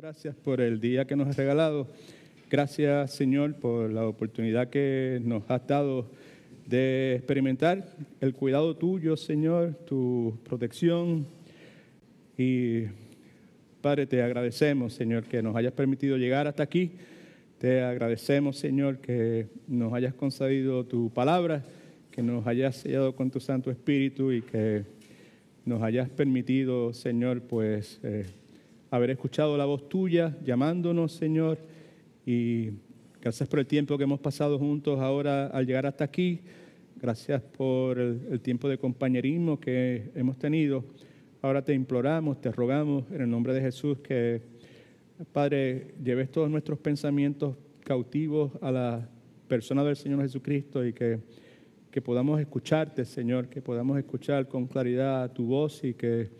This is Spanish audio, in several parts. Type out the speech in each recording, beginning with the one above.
Gracias por el día que nos has regalado. Gracias, Señor, por la oportunidad que nos has dado de experimentar el cuidado tuyo, Señor, tu protección. Y, Padre, te agradecemos, Señor, que nos hayas permitido llegar hasta aquí. Te agradecemos, Señor, que nos hayas concedido tu palabra, que nos hayas sellado con tu Santo Espíritu y que nos hayas permitido, Señor, pues haber escuchado la voz tuya llamándonos, Señor, y gracias por el tiempo que hemos pasado juntos ahora al llegar hasta aquí. Gracias por el tiempo de compañerismo que hemos tenido. Ahora te imploramos, te rogamos en el nombre de Jesús que, Padre, lleves todos nuestros pensamientos cautivos a la persona del Señor Jesucristo y que podamos escucharte, Señor, que podamos escuchar con claridad tu voz y que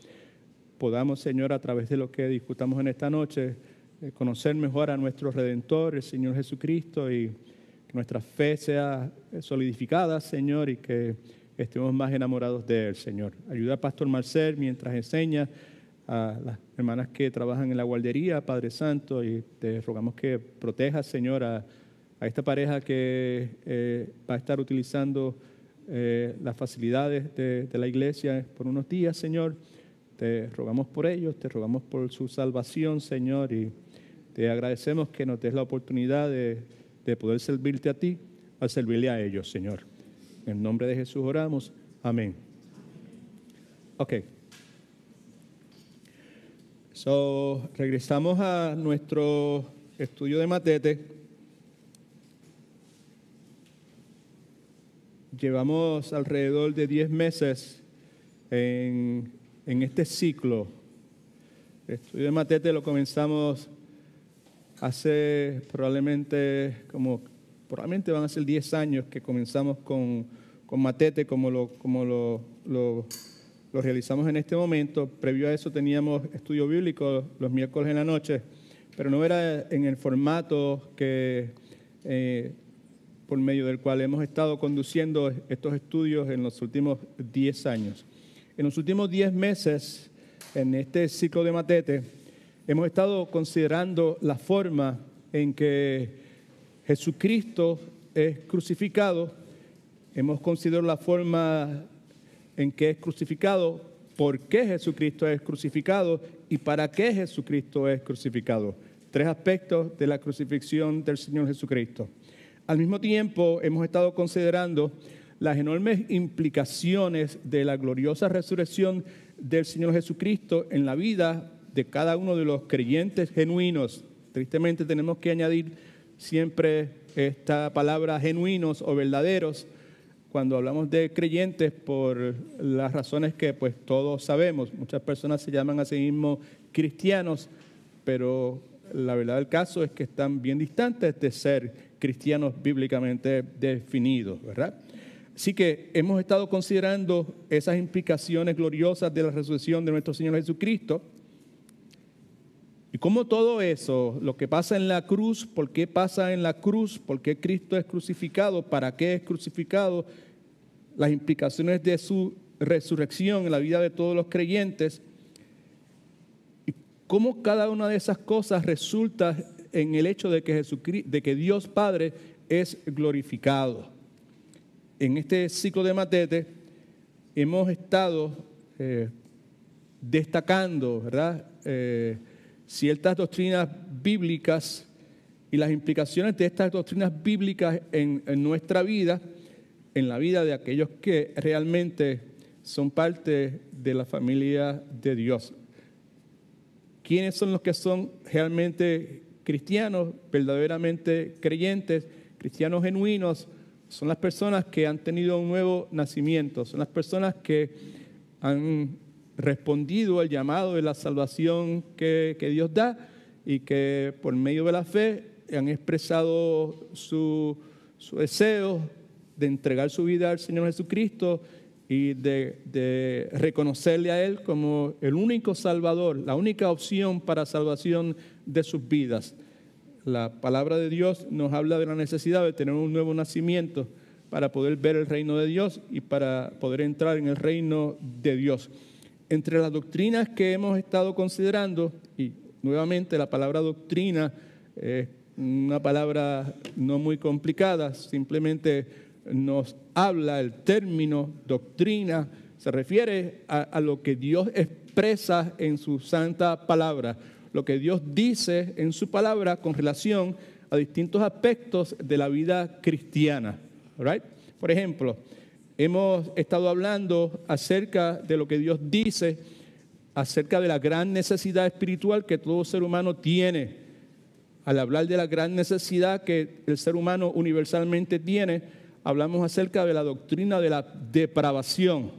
podamos, Señor, a través de lo que discutamos en esta noche, conocer mejor a nuestro Redentor, el Señor Jesucristo, y que nuestra fe sea solidificada, Señor, y que estemos más enamorados de Él, Señor. Ayuda al Pastor Marcel mientras enseña a las hermanas que trabajan en la guardería, Padre Santo, y te rogamos que protejas, Señor, a esta pareja que va a estar utilizando las facilidades de la iglesia por unos días, Señor. Te rogamos por ellos, te rogamos por su salvación, Señor, y te agradecemos que nos des la oportunidad de poder servirte a ti, al servirle a ellos, Señor. En el nombre de Jesús oramos. Amén. Ok. Regresamos a nuestro estudio de Matete. Llevamos alrededor de 10 meses en este ciclo. El estudio de Matete lo comenzamos hace probablemente van a ser 10 años que comenzamos con Matete como lo realizamos en este momento. Previo a eso teníamos estudio bíblico los miércoles en la noche, pero no era en el formato que por medio del cual hemos estado conduciendo estos estudios en los últimos 10 años. En los últimos 10 meses, en este ciclo de Matete, hemos estado considerando la forma en que Jesucristo es crucificado. Hemos considerado la forma en que es crucificado, por qué Jesucristo es crucificado y para qué Jesucristo es crucificado. 3 aspectos de la crucifixión del Señor Jesucristo. Al mismo tiempo, hemos estado considerando las enormes implicaciones de la gloriosa resurrección del Señor Jesucristo en la vida de cada uno de los creyentes genuinos. Tristemente tenemos que añadir siempre esta palabra genuinos o verdaderos cuando hablamos de creyentes por las razones que pues todos sabemos. Muchas personas se llaman a sí mismos cristianos, pero la verdad del caso es que están bien distantes de ser cristianos bíblicamente definidos, ¿verdad? Así que hemos estado considerando esas implicaciones gloriosas de la resurrección de nuestro Señor Jesucristo y cómo todo eso, lo que pasa en la cruz, por qué pasa en la cruz, por qué Cristo es crucificado, para qué es crucificado, las implicaciones de su resurrección en la vida de todos los creyentes y cómo cada una de esas cosas resulta en el hecho de que Dios Padre es glorificado. En este ciclo de Matete hemos estado destacando, ¿verdad? Ciertas doctrinas bíblicas y las implicaciones de estas doctrinas bíblicas en nuestra vida, en la vida de aquellos que realmente son parte de la familia de Dios. ¿Quiénes son los que son realmente cristianos, verdaderamente creyentes, cristianos genuinos? Son las personas que han tenido un nuevo nacimiento, son las personas que han respondido al llamado de la salvación que Dios da y que por medio de la fe han expresado su deseo de entregar su vida al Señor Jesucristo y de reconocerle a Él como el único Salvador, la única opción para salvación de sus vidas. La palabra de Dios nos habla de la necesidad de tener un nuevo nacimiento para poder ver el reino de Dios y para poder entrar en el reino de Dios. Entre las doctrinas que hemos estado considerando, y Nuevamente, la palabra doctrina es una palabra no muy complicada, simplemente nos habla el término doctrina, se refiere a lo que Dios expresa en su santa palabra, lo que Dios dice en su palabra con relación a distintos aspectos de la vida cristiana. Right? Por ejemplo, hemos estado hablando acerca de lo que Dios dice, acerca de la gran necesidad espiritual que todo ser humano tiene. Al hablar de la gran necesidad que el ser humano universalmente tiene, hablamos acerca de la doctrina de la depravación.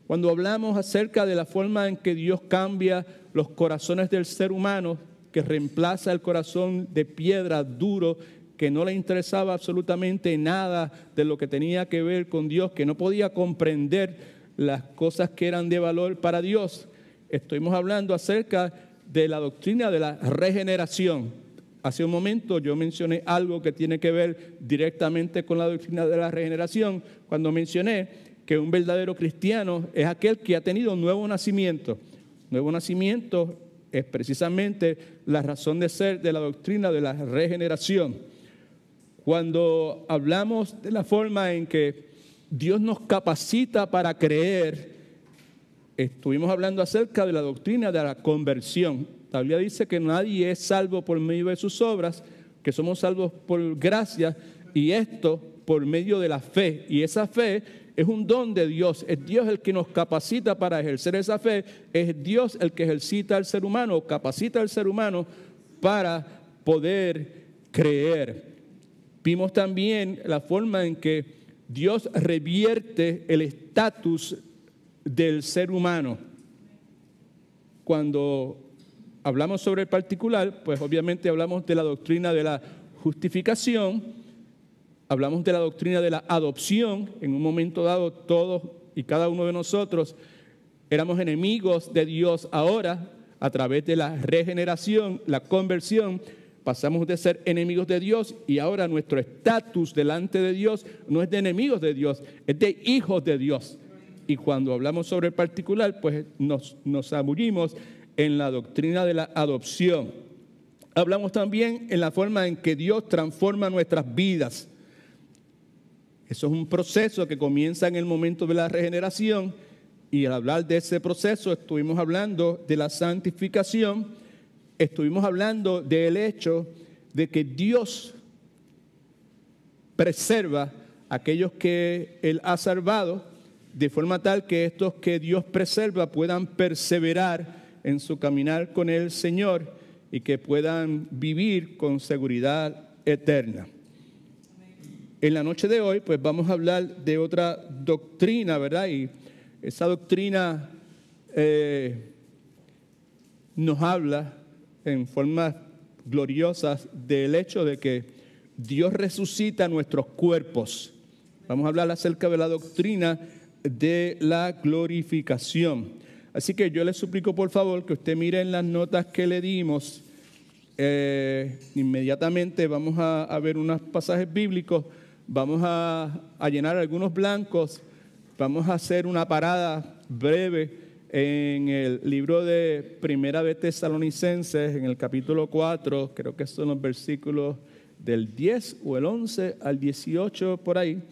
Cuando hablamos acerca de la forma en que Dios cambia los corazones del ser humano, que reemplaza el corazón de piedra duro, que no le interesaba absolutamente nada de lo que tenía que ver con Dios, que no podía comprender las cosas que eran de valor para Dios. Estuvimos hablando acerca de la doctrina de la regeneración. Hace un momento yo mencioné algo que tiene que ver directamente con la doctrina de la regeneración, cuando mencioné que un verdadero cristiano es aquel que ha tenido un nuevo nacimiento. Nuevo nacimiento es precisamente la razón de ser de la doctrina de la regeneración. Cuando hablamos de la forma en que Dios nos capacita para creer, estuvimos hablando acerca de la doctrina de la conversión. La Biblia dice que nadie es salvo por medio de sus obras, que somos salvos por gracia, y esto por medio de la fe. Y esa fe es un don de Dios. Es Dios el que nos capacita para ejercer esa fe. Es Dios el que ejercita al ser humano, capacita al ser humano para poder creer. Vimos también la forma en que Dios revierte el estatus del ser humano. Cuando hablamos sobre el particular, pues obviamente hablamos de la doctrina de la justificación, hablamos de la doctrina de la adopción. En un momento dado, todos y cada uno de nosotros éramos enemigos de Dios. Ahora, a través de la regeneración, la conversión, pasamos de ser enemigos de Dios y ahora nuestro estatus delante de Dios no es de enemigos de Dios, es de hijos de Dios. Y cuando hablamos sobre el particular, pues nos zambullimos en la doctrina de la adopción. Hablamos también en la forma en que Dios transforma nuestras vidas. Eso es un proceso que comienza en el momento de la regeneración, y al hablar de ese proceso estuvimos hablando de la santificación. Estuvimos hablando del hecho de que Dios preserva a aquellos que Él ha salvado, de forma tal que estos que Dios preserva puedan perseverar en su caminar con el Señor y que puedan vivir con seguridad eterna. En la noche de hoy, pues vamos a hablar de otra doctrina, ¿verdad? Y esa doctrina nos habla en formas gloriosas del hecho de que Dios resucita nuestros cuerpos. Vamos a hablar acerca de la doctrina de la glorificación. Así que yo le suplico por favor que usted mire en las notas que le dimos. Inmediatamente vamos a ver unos pasajes bíblicos, vamos a llenar algunos blancos, vamos a hacer una parada breve en el libro de Primera de Tesalonicenses, en el capítulo 4, creo que son los versículos del 10 o el 11 al 18 por ahí,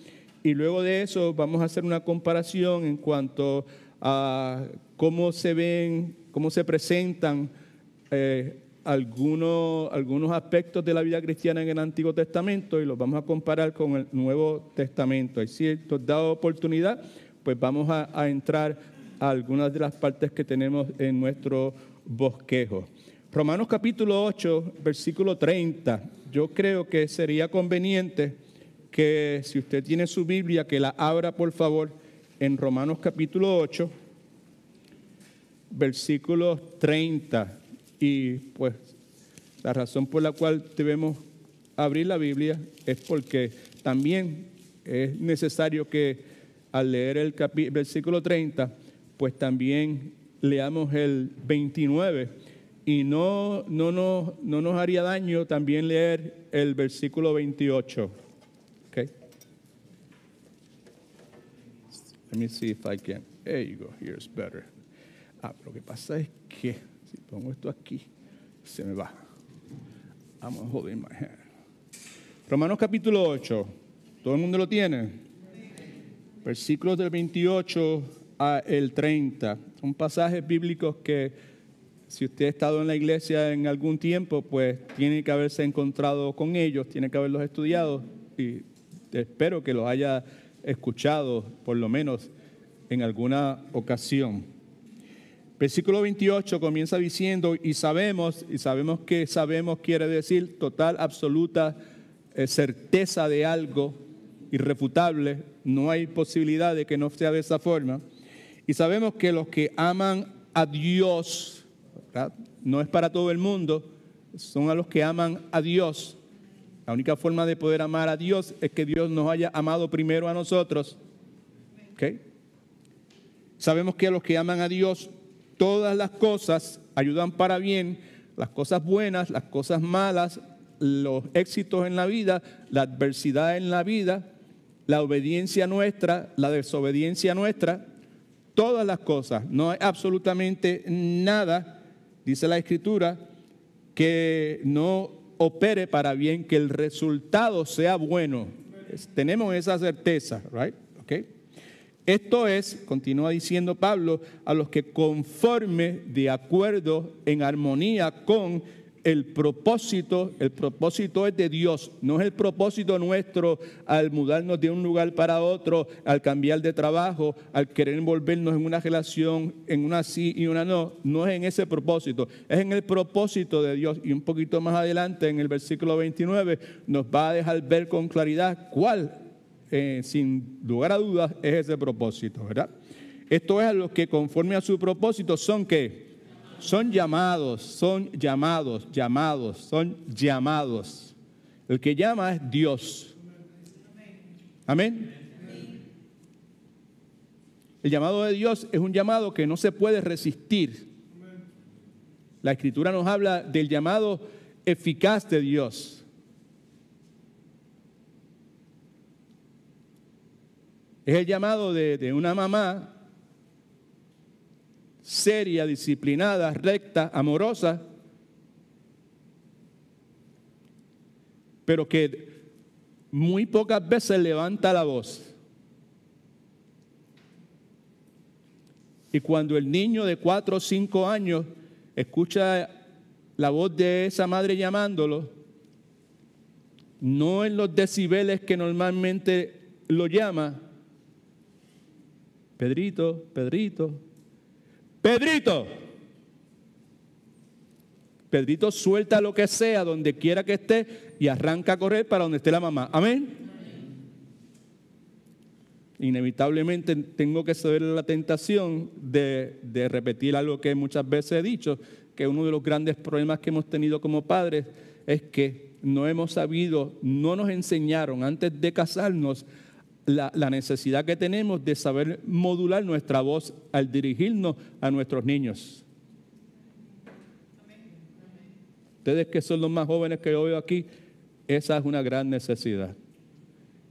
y luego de eso vamos a hacer una comparación en cuanto a cómo se ven, cómo se presentan algunos aspectos de la vida cristiana en el Antiguo Testamento, y los vamos a comparar con el Nuevo Testamento. Y si nos da oportunidad, pues vamos a entrar a algunas de las partes que tenemos en nuestro bosquejo. Romanos capítulo 8, versículo 30. Yo creo que sería conveniente que, si usted tiene su Biblia, que la abra por favor en Romanos capítulo 8, versículo 30. Y pues la razón por la cual debemos abrir la Biblia es porque también es necesario que al leer el versículo 30, pues también leamos el 29, y no nos haría daño también leer el versículo 28. Okay. Let me see if I can. There you go. Here's better. Lo que pasa es que si pongo esto aquí, Se me va. I'm holding my hand. Romanos capítulo 8. ¿Todo el mundo lo tiene? Versículos del 28 al 30. Son pasajes bíblicos que, si usted ha estado en la iglesia en algún tiempo, pues tiene que haberse encontrado con ellos, tiene que haberlos estudiado y espero que los haya escuchado por lo menos en alguna ocasión. Versículo 28 comienza diciendo, y sabemos que sabemos quiere decir total, absoluta certeza de algo, irrefutable, no hay posibilidad de que no sea de esa forma. Y sabemos que los que aman a Dios, ¿verdad? No es para todo el mundo, son a los que aman a Dios. La única forma de poder amar a Dios es que Dios nos haya amado primero a nosotros. ¿Okay? Sabemos que a los que aman a Dios, todas las cosas ayudan para bien, las cosas buenas, las cosas malas, los éxitos en la vida, la adversidad en la vida, la obediencia nuestra, la desobediencia nuestra, todas las cosas. No hay absolutamente nada, dice la Escritura, que no opere para bien, que el resultado sea bueno. Tenemos esa certeza, right? Okay. Esto es, continúa diciendo Pablo, a los que conforme, de acuerdo, en armonía con el propósito es de Dios, no es el propósito nuestro al mudarnos de un lugar para otro, al cambiar de trabajo, al querer envolvernos en una relación, en una sí y una no, no es en ese propósito, es en el propósito de Dios. Y un poquito más adelante, en el versículo 29, nos va a dejar ver con claridad cuál, sin lugar a dudas, es ese propósito, ¿verdad? Esto es a los que conforme a su propósito son ¿qué? Son llamados. El que llama es Dios. Amén. El llamado de Dios es un llamado que no se puede resistir. La Escritura nos habla del llamado eficaz de Dios. Es el llamado de una mamá seria, disciplinada, recta, amorosa, pero que muy pocas veces levanta la voz. Y cuando el niño de 4 o 5 años escucha la voz de esa madre llamándolo, no en los decibeles que normalmente lo llama, Pedrito, Pedrito, Pedrito. Pedrito suelta lo que sea, donde quiera que esté, y arranca a correr para donde esté la mamá. Amén. Inevitablemente tengo que ceder a la tentación de repetir algo que muchas veces he dicho, que uno de los grandes problemas que hemos tenido como padres es que no hemos sabido, no nos enseñaron antes de casarnos la necesidad que tenemos de saber modular nuestra voz al dirigirnos a nuestros niños. Ustedes que son los más jóvenes que yo veo aquí, esa es una gran necesidad.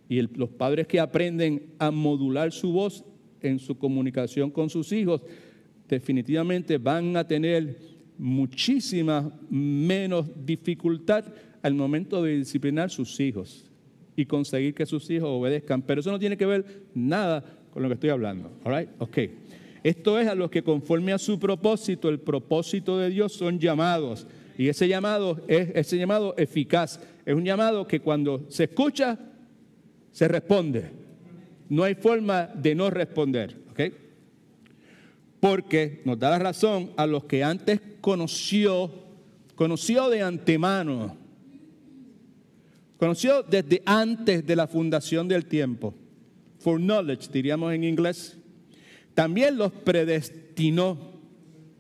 Y los padres que aprenden a modular su voz en su comunicación con sus hijos, definitivamente van a tener muchísima menos dificultad al momento de disciplinar sus hijos y conseguir que sus hijos obedezcan. Pero eso no tiene que ver nada con lo que estoy hablando. All right? Okay. Esto es a los que conforme a su propósito, el propósito de Dios, son llamados. Y ese llamado es ese llamado eficaz. Es un llamado que cuando se escucha, se responde. No hay forma de no responder. ¿Okay? Porque nos da la razón a los que antes conoció de antemano. Conoció desde antes de la fundación del tiempo. Foreknowledge, diríamos en inglés. También los predestinó.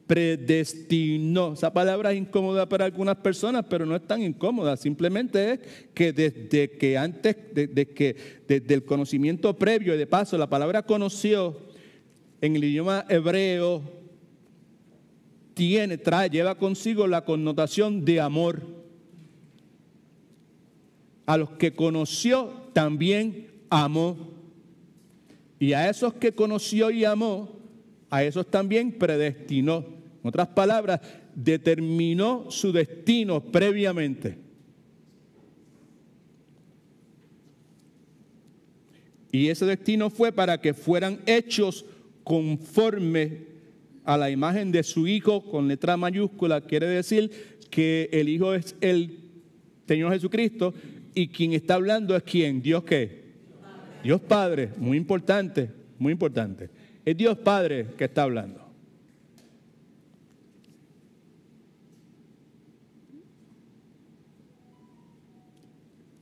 Predestinó. Esa palabra es incómoda para algunas personas, pero no es tan incómoda. Simplemente es que desde el conocimiento previo, y de paso, la palabra conoció en el idioma hebreo lleva consigo la connotación de amor. A los que conoció también amó. Y a esos que conoció y amó, a esos también predestinó. En otras palabras, determinó su destino previamente. Y ese destino fue para que fueran hechos conforme a la imagen de su Hijo, con letra mayúscula. Quiere decir que el Hijo es el Señor Jesucristo, y quien está hablando es ¿quién? ¿Dios qué? Dios Padre. Muy importante, muy importante. Es Dios Padre que está hablando.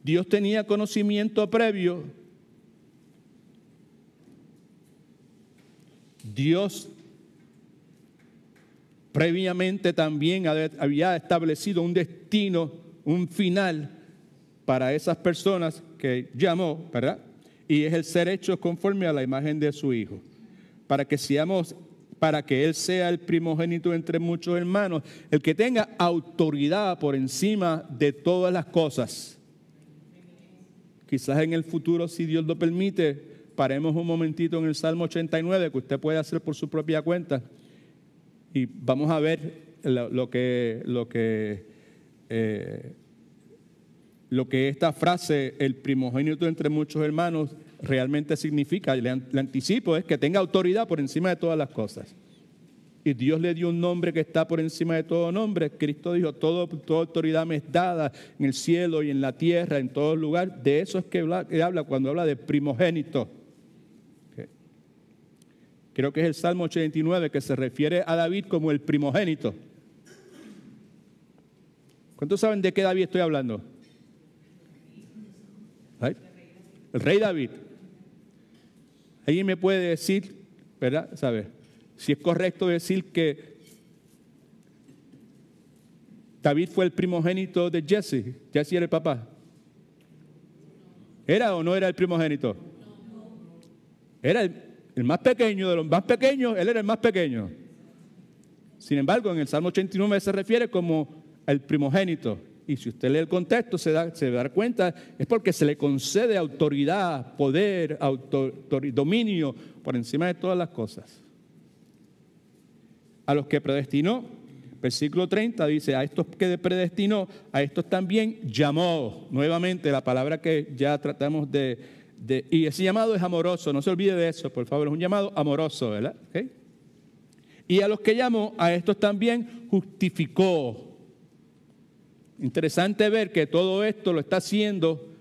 Dios tenía conocimiento previo. Dios previamente también había establecido un destino, un final para esas personas que llamó, ¿verdad? Y es el ser hechos conforme a la imagen de su Hijo, para que Él sea el primogénito entre muchos hermanos, el que tenga autoridad por encima de todas las cosas. Quizás en el futuro, si Dios lo permite, paremos un momentito en el Salmo 89, que usted puede hacer por su propia cuenta, y vamos a ver lo que esta frase, el primogénito entre muchos hermanos, realmente significa. Le anticipo, es que tenga autoridad por encima de todas las cosas. Y Dios le dio un nombre que está por encima de todo nombre. Cristo dijo, toda autoridad me es dada en el cielo y en la tierra, en todo lugar. De eso es que habla cuando habla de primogénito. Okay. Creo que es el Salmo 89 que se refiere a David como el primogénito. ¿Cuántos saben de qué David estoy hablando? ¿Right? El rey David. ¿Alguien me puede decir, verdad? ¿Sabe? Si es correcto decir que David fue el primogénito de Jesse. Jesse era el papá. ¿Era o no era el primogénito? Era el más pequeño de los más pequeños. Él era el más pequeño. Sin embargo, en el Salmo 89 se refiere como el primogénito. Y si usted lee el contexto, se va a dar cuenta, es porque se le concede autoridad, poder, dominio por encima de todas las cosas. A los que predestinó, versículo 30 dice, a estos que predestinó, a estos también llamó. Nuevamente la palabra que ya tratamos y ese llamado es amoroso, no se olvide de eso, por favor, es un llamado amoroso, ¿verdad? ¿Okay? Y a los que llamó, a estos también justificó. Interesante ver que todo esto lo está haciendo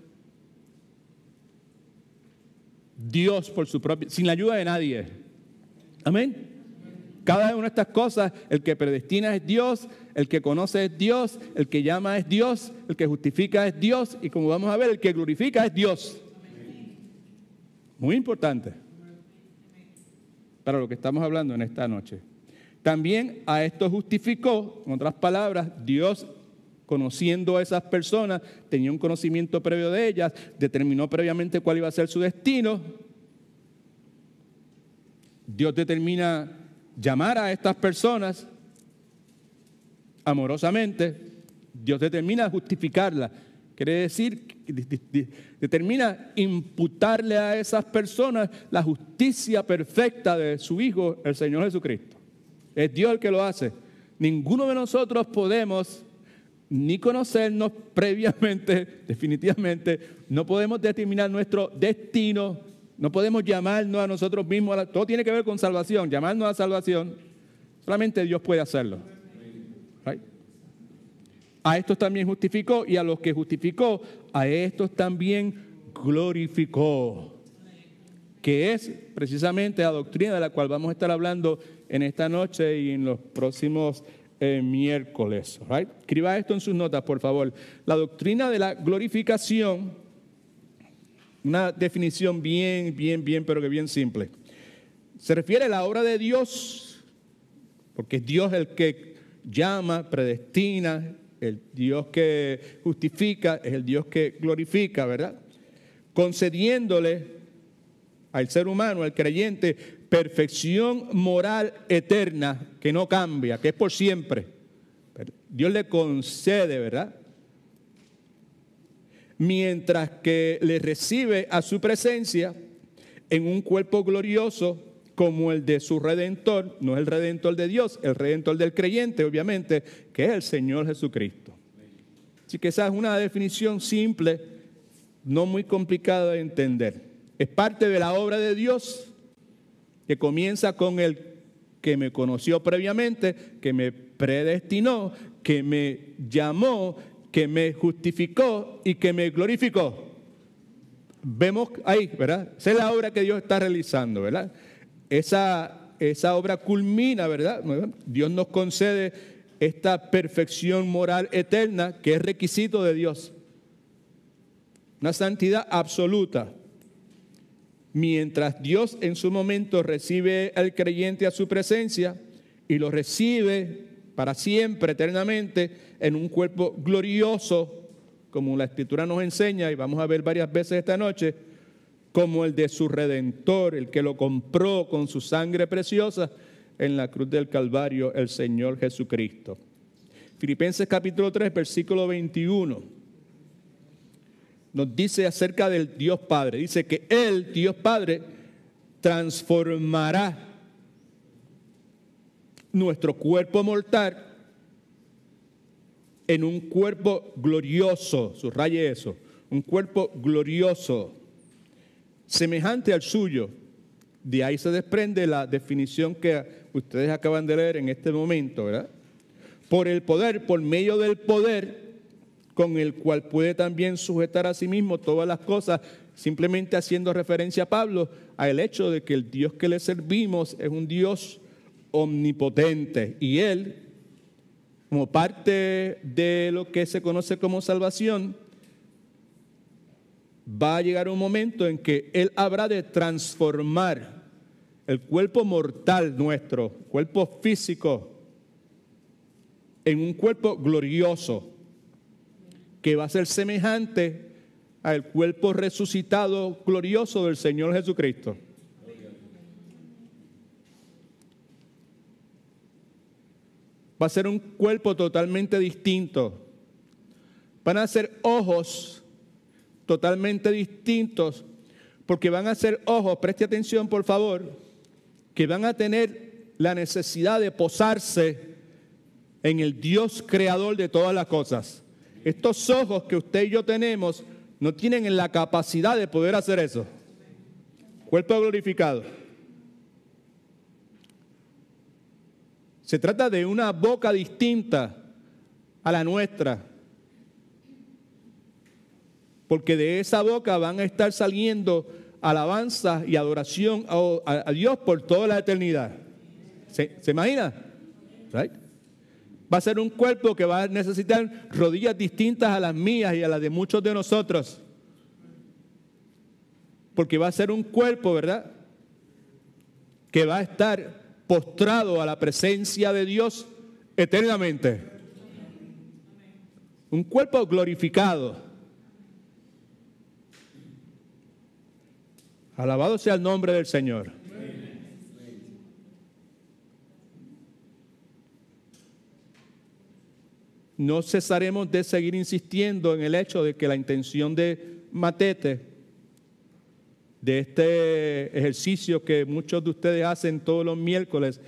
Dios por su propia, sin la ayuda de nadie. Amén. Cada una de estas cosas, el que predestina es Dios, el que conoce es Dios, el que llama es Dios, el que justifica es Dios, y como vamos a ver, el que glorifica es Dios. Muy importante para lo que estamos hablando en esta noche. También a esto justificó, en otras palabras, Dios, conociendo a esas personas, tenía un conocimiento previo de ellas, determinó previamente cuál iba a ser su destino. Dios determina llamar a estas personas amorosamente. Dios determina justificarlas. Quiere decir, determina imputarle a esas personas la justicia perfecta de su Hijo, el Señor Jesucristo. Es Dios el que lo hace. Ninguno de nosotros podemos ni conocernos previamente, definitivamente, no podemos determinar nuestro destino, no podemos llamarnos a nosotros mismos, todo tiene que ver con salvación, llamarnos a salvación, solamente Dios puede hacerlo. Right? A estos también justificó, y a los que justificó, a estos también glorificó, que es precisamente la doctrina de la cual vamos a estar hablando en esta noche y en los próximos miércoles. Right? Escriba esto en sus notas, por favor. La doctrina de la glorificación, una definición bien, pero que bien simple. Se refiere a la obra de Dios, porque es Dios el que llama, predestina, el Dios que justifica, es el Dios que glorifica, ¿verdad? Concediéndole al ser humano, al creyente, perfección moral eterna que no cambia, que es por siempre. Dios le concede, ¿verdad? Mientras que le recibe a su presencia en un cuerpo glorioso como el de su Redentor, no es el Redentor de Dios, el Redentor del creyente, obviamente, que es el Señor Jesucristo. Así que esa es una definición simple, no muy complicada de entender. Es parte de la obra de Dios que comienza con el que me conoció previamente, que me predestinó, que me llamó, que me justificó y que me glorificó. Vemos ahí, ¿verdad? Esa es la obra que Dios está realizando, ¿verdad? Esa obra culmina, ¿verdad? Dios nos concede esta perfección moral eterna que es requisito de Dios. Una santidad absoluta. Mientras Dios en su momento recibe al creyente a su presencia y lo recibe para siempre, eternamente, en un cuerpo glorioso, como la Escritura nos enseña, y vamos a ver varias veces esta noche, como el de su Redentor, el que lo compró con su sangre preciosa en la cruz del Calvario, el Señor Jesucristo. Filipenses capítulo 3, versículo 21, nos dice acerca del Dios Padre. Dice que Él, Dios Padre, transformará nuestro cuerpo mortal en un cuerpo glorioso, subraye eso, un cuerpo glorioso, semejante al suyo. De ahí se desprende la definición que ustedes acaban de leer en este momento, ¿verdad? Por el poder, por medio del poder, con el cual puede también sujetar a sí mismo todas las cosas, simplemente haciendo referencia a Pablo, al hecho de que el Dios que le servimos es un Dios omnipotente, y Él, como parte de lo que se conoce como salvación, va a llegar un momento en que Él habrá de transformar el cuerpo mortal nuestro, cuerpo físico, en un cuerpo glorioso, que va a ser semejante al cuerpo resucitado glorioso del Señor Jesucristo. Va a ser un cuerpo totalmente distinto. Van a ser ojos totalmente distintos, porque van a ser ojos, preste atención por favor, que van a tener la necesidad de posarse en el Dios creador de todas las cosas. Estos ojos que usted y yo tenemos no tienen la capacidad de poder hacer eso. Cuerpo glorificado. Se trata de una boca distinta a la nuestra, porque de esa boca van a estar saliendo alabanza y adoración a Dios por toda la eternidad. ¿Se imagina? Right? Va a ser un cuerpo que va a necesitar rodillas distintas a las mías y a las de muchos de nosotros, porque va a ser un cuerpo, ¿verdad?, que va a estar postrado a la presencia de Dios eternamente. Un cuerpo glorificado. Alabado sea el nombre del Señor. No cesaremos de seguir insistiendo en el hecho de que la intención de Matete, de este ejercicio que muchos de ustedes hacen todos los miércoles,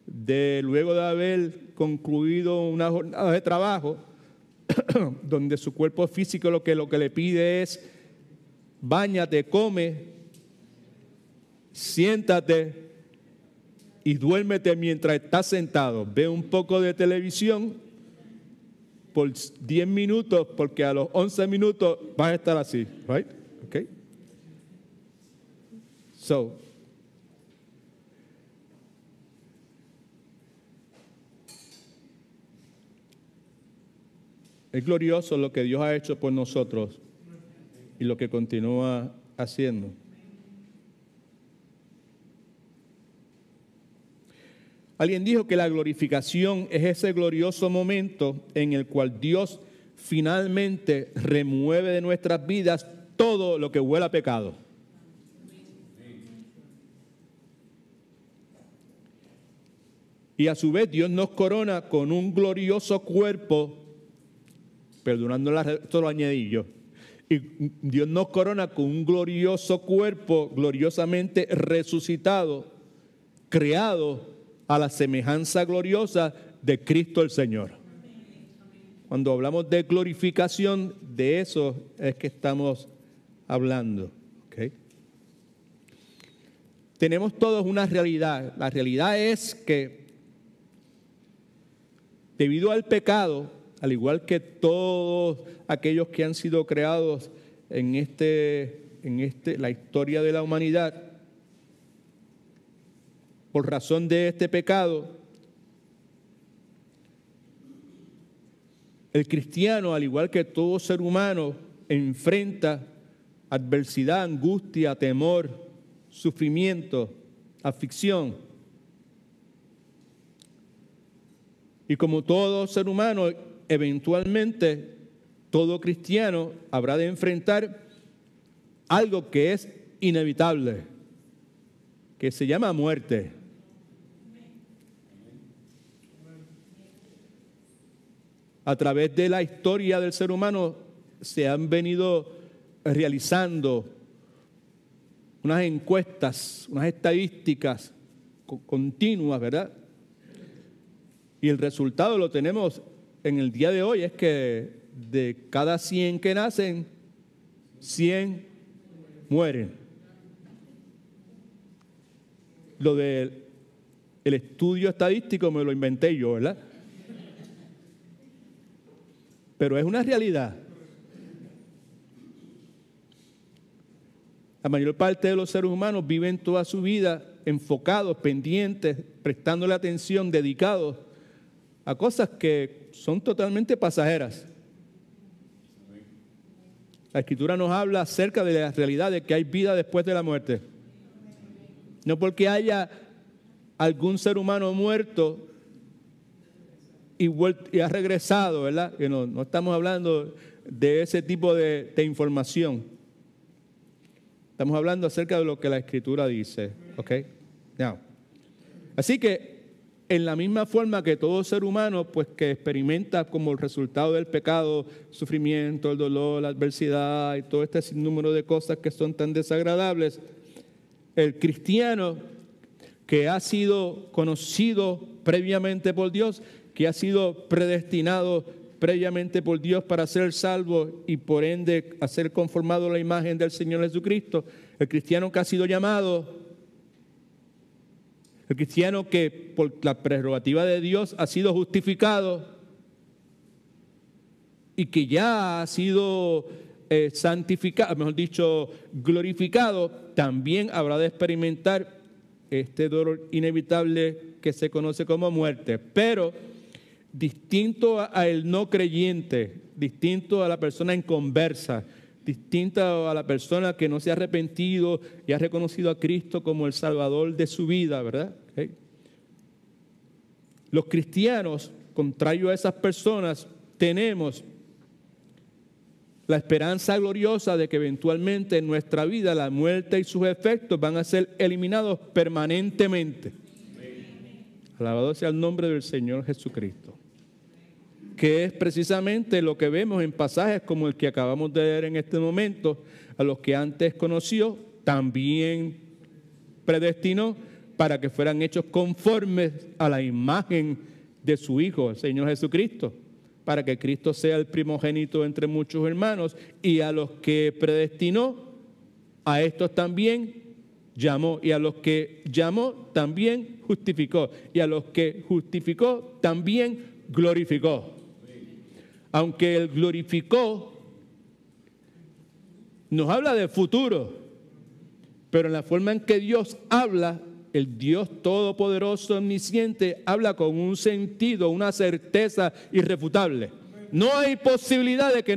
de luego de haber concluido una jornada de trabajo, donde su cuerpo físico lo que le pide es: báñate, come, siéntate y duérmete mientras estás sentado. Ve un poco de televisión por 10 minutos, porque a los 11 minutos vas a estar así, right? Okay. So, es glorioso lo que Dios ha hecho por nosotros y lo que continúa haciendo. Alguien dijo que la glorificación es ese glorioso momento en el cual Dios finalmente remueve de nuestras vidas todo lo que huele a pecado. Y a su vez Dios nos corona con un glorioso cuerpo, perdonando esto lo añadí yo, Y Dios nos corona con un glorioso cuerpo, gloriosamente resucitado, creado a la semejanza gloriosa de Cristo el Señor. Cuando hablamos de glorificación, de eso es que estamos hablando. ¿Okay? Tenemos todos una realidad. La realidad es que debido al pecado, al igual que todos aquellos que han sido creados en la historia de la humanidad, por razón de este pecado, el cristiano, al igual que todo ser humano, enfrenta adversidad, angustia, temor, sufrimiento, aflicción. Y como todo ser humano, eventualmente todo cristiano habrá de enfrentar algo que es inevitable, que se llama muerte. A través de la historia del ser humano se han venido realizando unas encuestas, unas estadísticas continuas, ¿verdad? Y el resultado lo tenemos en el día de hoy, es que de cada 100 que nacen, 100 mueren. Lo del estudio estadístico me lo inventé yo, ¿verdad? Pero es una realidad. La mayor parte de los seres humanos viven toda su vida enfocados, pendientes, prestándole atención, dedicados a cosas que son totalmente pasajeras. La Escritura nos habla acerca de la realidad de que hay vida después de la muerte. No porque haya algún ser humano muerto y ha regresado, ¿verdad? Que no estamos hablando de ese tipo de información. Estamos hablando acerca de lo que la Escritura dice. ¿Ok? Now, así que en la misma forma que todo ser humano, pues que experimenta como el resultado del pecado, sufrimiento, el dolor, la adversidad y todo este sinnúmero de cosas que son tan desagradables, el cristiano que ha sido conocido previamente por Dios, que ha sido predestinado previamente por Dios para ser salvo y por ende a ser conformado a la imagen del Señor Jesucristo, el cristiano que ha sido llamado, el cristiano que por la prerrogativa de Dios ha sido justificado y que ya ha sido santificado, mejor dicho, glorificado, también habrá de experimentar este dolor inevitable que se conoce como muerte. Pero distinto a el no creyente, distinto a la persona inconversa, distinta a la persona que no se ha arrepentido y ha reconocido a Cristo como el Salvador de su vida, ¿verdad? ¿Okay? Los cristianos, contrario a esas personas, tenemos la esperanza gloriosa de que eventualmente en nuestra vida la muerte y sus efectos van a ser eliminados permanentemente. Alabado sea el nombre del Señor Jesucristo. Que es precisamente lo que vemos en pasajes como el que acabamos de leer en este momento. A los que antes conoció, también predestinó para que fueran hechos conformes a la imagen de su Hijo, el Señor Jesucristo, para que Cristo sea el primogénito entre muchos hermanos. Y a los que predestinó, a estos también llamó, y a los que llamó también justificó, y a los que justificó también glorificó. Aunque el glorificó nos habla del futuro, pero en la forma en que Dios habla, el Dios todopoderoso, omnisciente, habla con un sentido, una certeza irrefutable. No hay posibilidad de que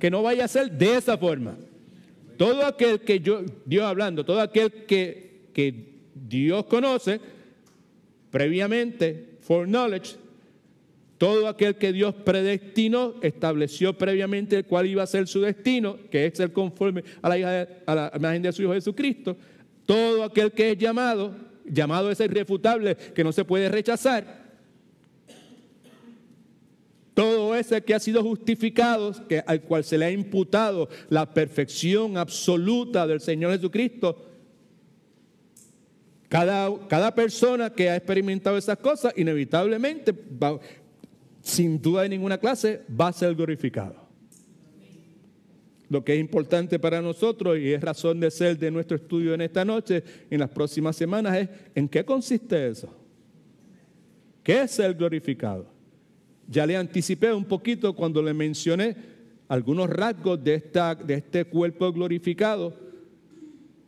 que no vaya a ser de esa forma. Todo aquel que Dios hablando, todo aquel que Dios conoce previamente, foreknowledge, todo aquel que Dios predestinó, estableció previamente el cual iba a ser su destino, que es ser conforme a la imagen de su Hijo Jesucristo. Todo aquel que es llamado es irrefutable, que no se puede rechazar. Todo es el que ha sido justificado, al cual se le ha imputado la perfección absoluta del Señor Jesucristo. Cada persona que ha experimentado esas cosas, inevitablemente, sin duda de ninguna clase, va a ser glorificado. Lo que es importante para nosotros y es razón de ser de nuestro estudio en esta noche, en las próximas semanas, es ¿en qué consiste eso? ¿Qué es ser glorificado? Ya le anticipé un poquito cuando le mencioné algunos rasgos de este cuerpo glorificado,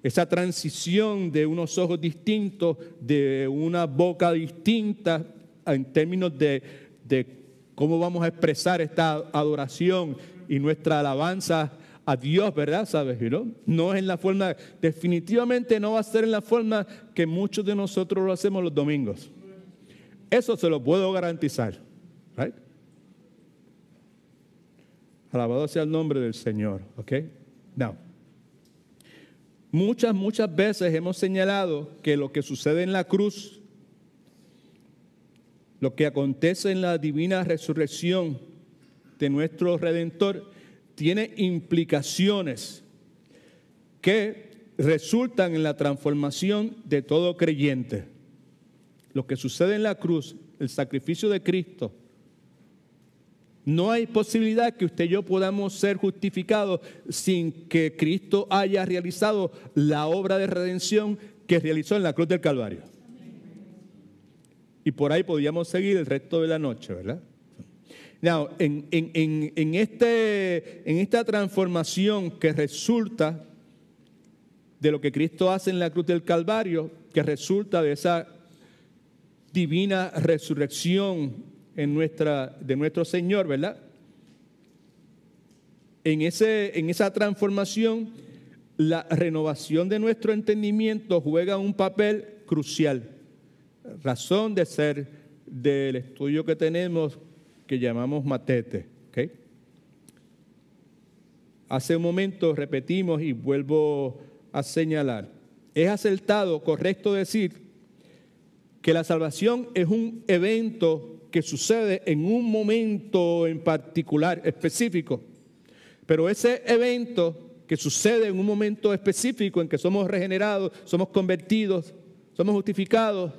esa transición de unos ojos distintos, de una boca distinta en términos de cómo vamos a expresar esta adoración y nuestra alabanza a Dios, ¿verdad? ¿Sabes? No es en la forma, definitivamente no va a ser en la forma que muchos de nosotros lo hacemos los domingos. Eso se lo puedo garantizar. Right? Alabado sea el nombre del Señor. ¿Ok? Now, muchas veces hemos señalado que lo que sucede en la cruz, lo que acontece en la divina resurrección de nuestro Redentor, tiene implicaciones que resultan en la transformación de todo creyente. Lo que sucede en la cruz, el sacrificio de Cristo, no hay posibilidad que usted y yo podamos ser justificados sin que Cristo haya realizado la obra de redención que realizó en la cruz del Calvario. Y por ahí podíamos seguir el resto de la noche, ¿verdad? Now, en esta transformación que resulta de lo que Cristo hace en la cruz del Calvario, que resulta de esa divina resurrección de nuestro Señor, ¿verdad? En esa transformación, la renovación de nuestro entendimiento juega un papel crucial. Razón de ser del estudio que tenemos, que llamamos Matete. ¿Okay? Hace un momento repetimos y vuelvo a señalar. Es acertado, correcto decir que la salvación es un evento que sucede en un momento en particular, específico. Pero ese evento que sucede en un momento específico en que somos regenerados, somos convertidos, somos justificados,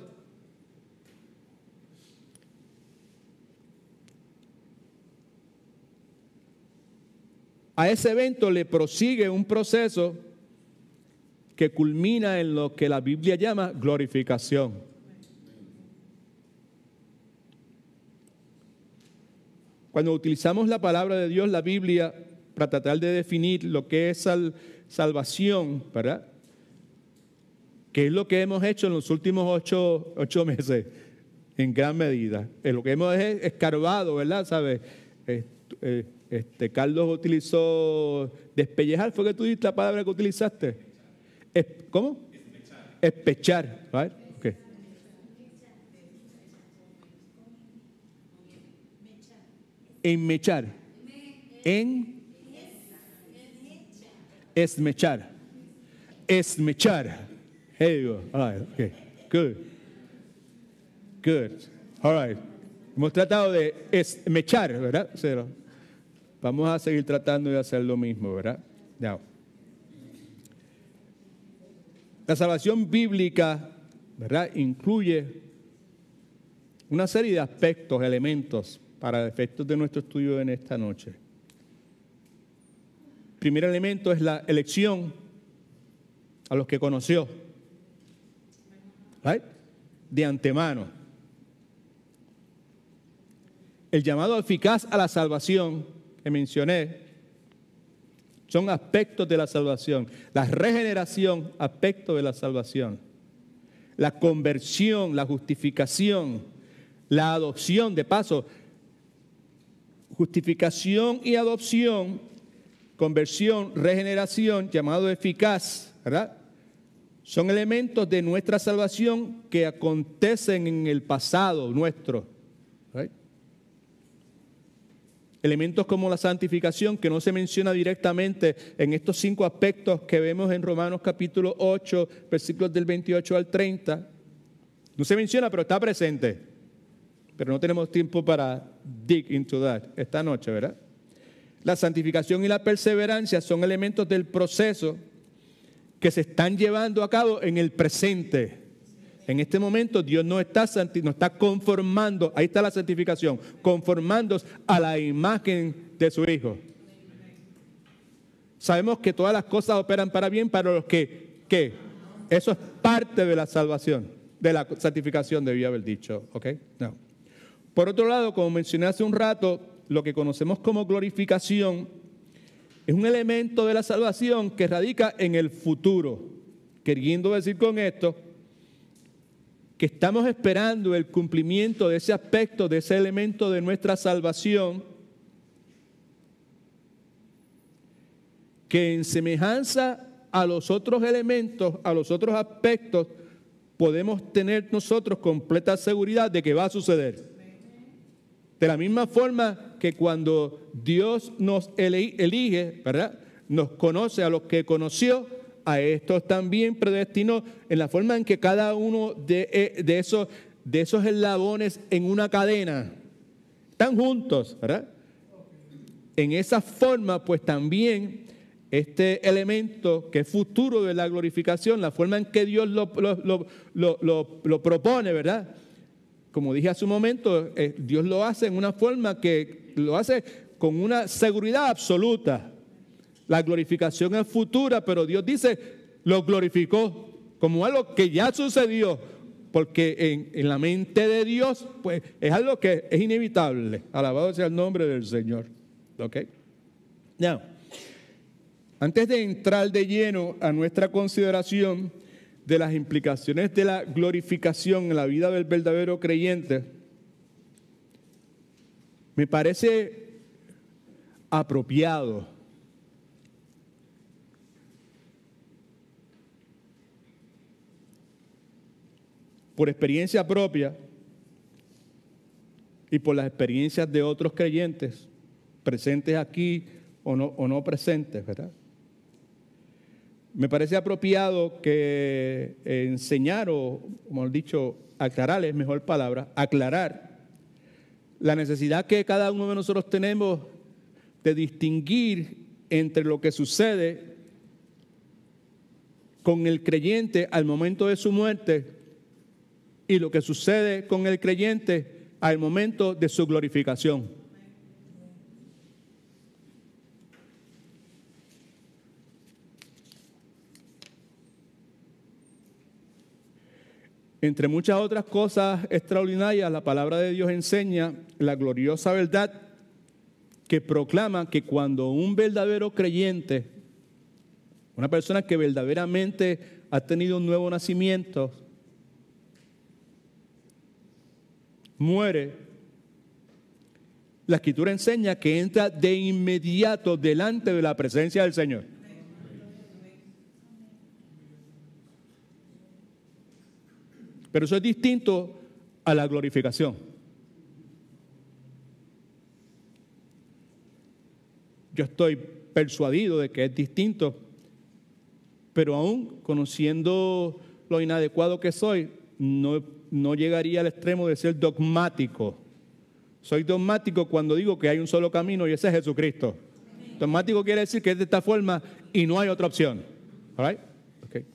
a ese evento le prosigue un proceso que culmina en lo que la Biblia llama glorificación. Cuando utilizamos la palabra de Dios, la Biblia, para tratar de definir lo que es salvación, ¿verdad? Que es lo que hemos hecho en los últimos ocho meses, en gran medida. Lo que hemos escarbado, ¿verdad? ¿Sabes? Carlos utilizó despellejar, ¿fue que tú dijiste la palabra que utilizaste? ¿Cómo? Espechar. ¿Right? Okay. Enmechar. Esmechar. Esmechar. Here you go. All right. Okay. Good. Good. All right. Hemos tratado de esmechar, ¿verdad? Cero. Vamos a seguir tratando de hacer lo mismo, ¿verdad? Now, la salvación bíblica, ¿verdad? Incluye una serie de aspectos, elementos para efectos de nuestro estudio en esta noche. El primer elemento es la elección a los que conoció, ¿right? De antemano. El llamado eficaz a la salvación que mencioné son aspectos de la salvación. La regeneración, aspecto de la salvación. La conversión, la justificación, la adopción, de paso, justificación y adopción, conversión, regeneración, llamado eficaz, ¿verdad? Son elementos de nuestra salvación que acontecen en el pasado nuestro. ¿Right? Elementos como la santificación, que no se menciona directamente en estos 5 aspectos que vemos en Romanos capítulo 8, versículos del 28 al 30. No se menciona, pero está presente. pero no tenemos tiempo para dig into that esta noche, ¿verdad? La santificación y la perseverancia son elementos del proceso que se están llevando a cabo en el presente. En este momento Dios no está conformando, ahí está la santificación, conformándose a la imagen de su Hijo. Sabemos que todas las cosas operan para bien para los que eso es parte de la salvación, de la santificación, debía haber dicho, ¿ok? No. Por otro lado, como mencioné hace un rato, lo que conocemos como glorificación es un elemento de la salvación que radica en el futuro, queriendo decir con esto que estamos esperando el cumplimiento de ese aspecto, de ese elemento de nuestra salvación, que en semejanza a los otros elementos, a los otros aspectos, podemos tener nosotros completa seguridad de que va a suceder. De la misma forma que cuando Dios nos elige, ¿verdad?, nos conoce a los que conoció, a estos también predestinó, en la forma en que cada uno de esos eslabones en una cadena están juntos, ¿verdad? En esa forma, pues también este elemento que es futuro de la glorificación, la forma en que Dios lo propone, ¿verdad? Como dije hace un momento, Dios lo hace en una forma que lo hace con una seguridad absoluta. La glorificación es futura, pero Dios dice, lo glorificó como algo que ya sucedió, porque en la mente de Dios, pues es algo que es inevitable. Alabado sea el nombre del Señor. ¿Ok? Now, antes de entrar de lleno a nuestra consideración de las implicaciones de la glorificación en la vida del verdadero creyente, me parece apropiado por experiencia propia y por las experiencias de otros creyentes presentes aquí o no presentes, ¿verdad? Me parece apropiado que enseñar o, como he dicho, aclarar es mejor palabra, aclarar la necesidad que cada uno de nosotros tenemos de distinguir entre lo que sucede con el creyente al momento de su muerte y lo que sucede con el creyente al momento de su glorificación. Entre muchas otras cosas extraordinarias, la palabra de Dios enseña la gloriosa verdad que proclama que cuando un verdadero creyente, una persona que verdaderamente ha tenido un nuevo nacimiento, muere, la Escritura enseña que entra de inmediato delante de la presencia del Señor. Pero eso es distinto a la glorificación. Yo estoy persuadido de que es distinto, pero aún conociendo lo inadecuado que soy, no llegaría al extremo de ser dogmático. Soy dogmático cuando digo que hay un solo camino y ese es Jesucristo. Dogmático quiere decir que es de esta forma y no hay otra opción. ¿All right? Okay.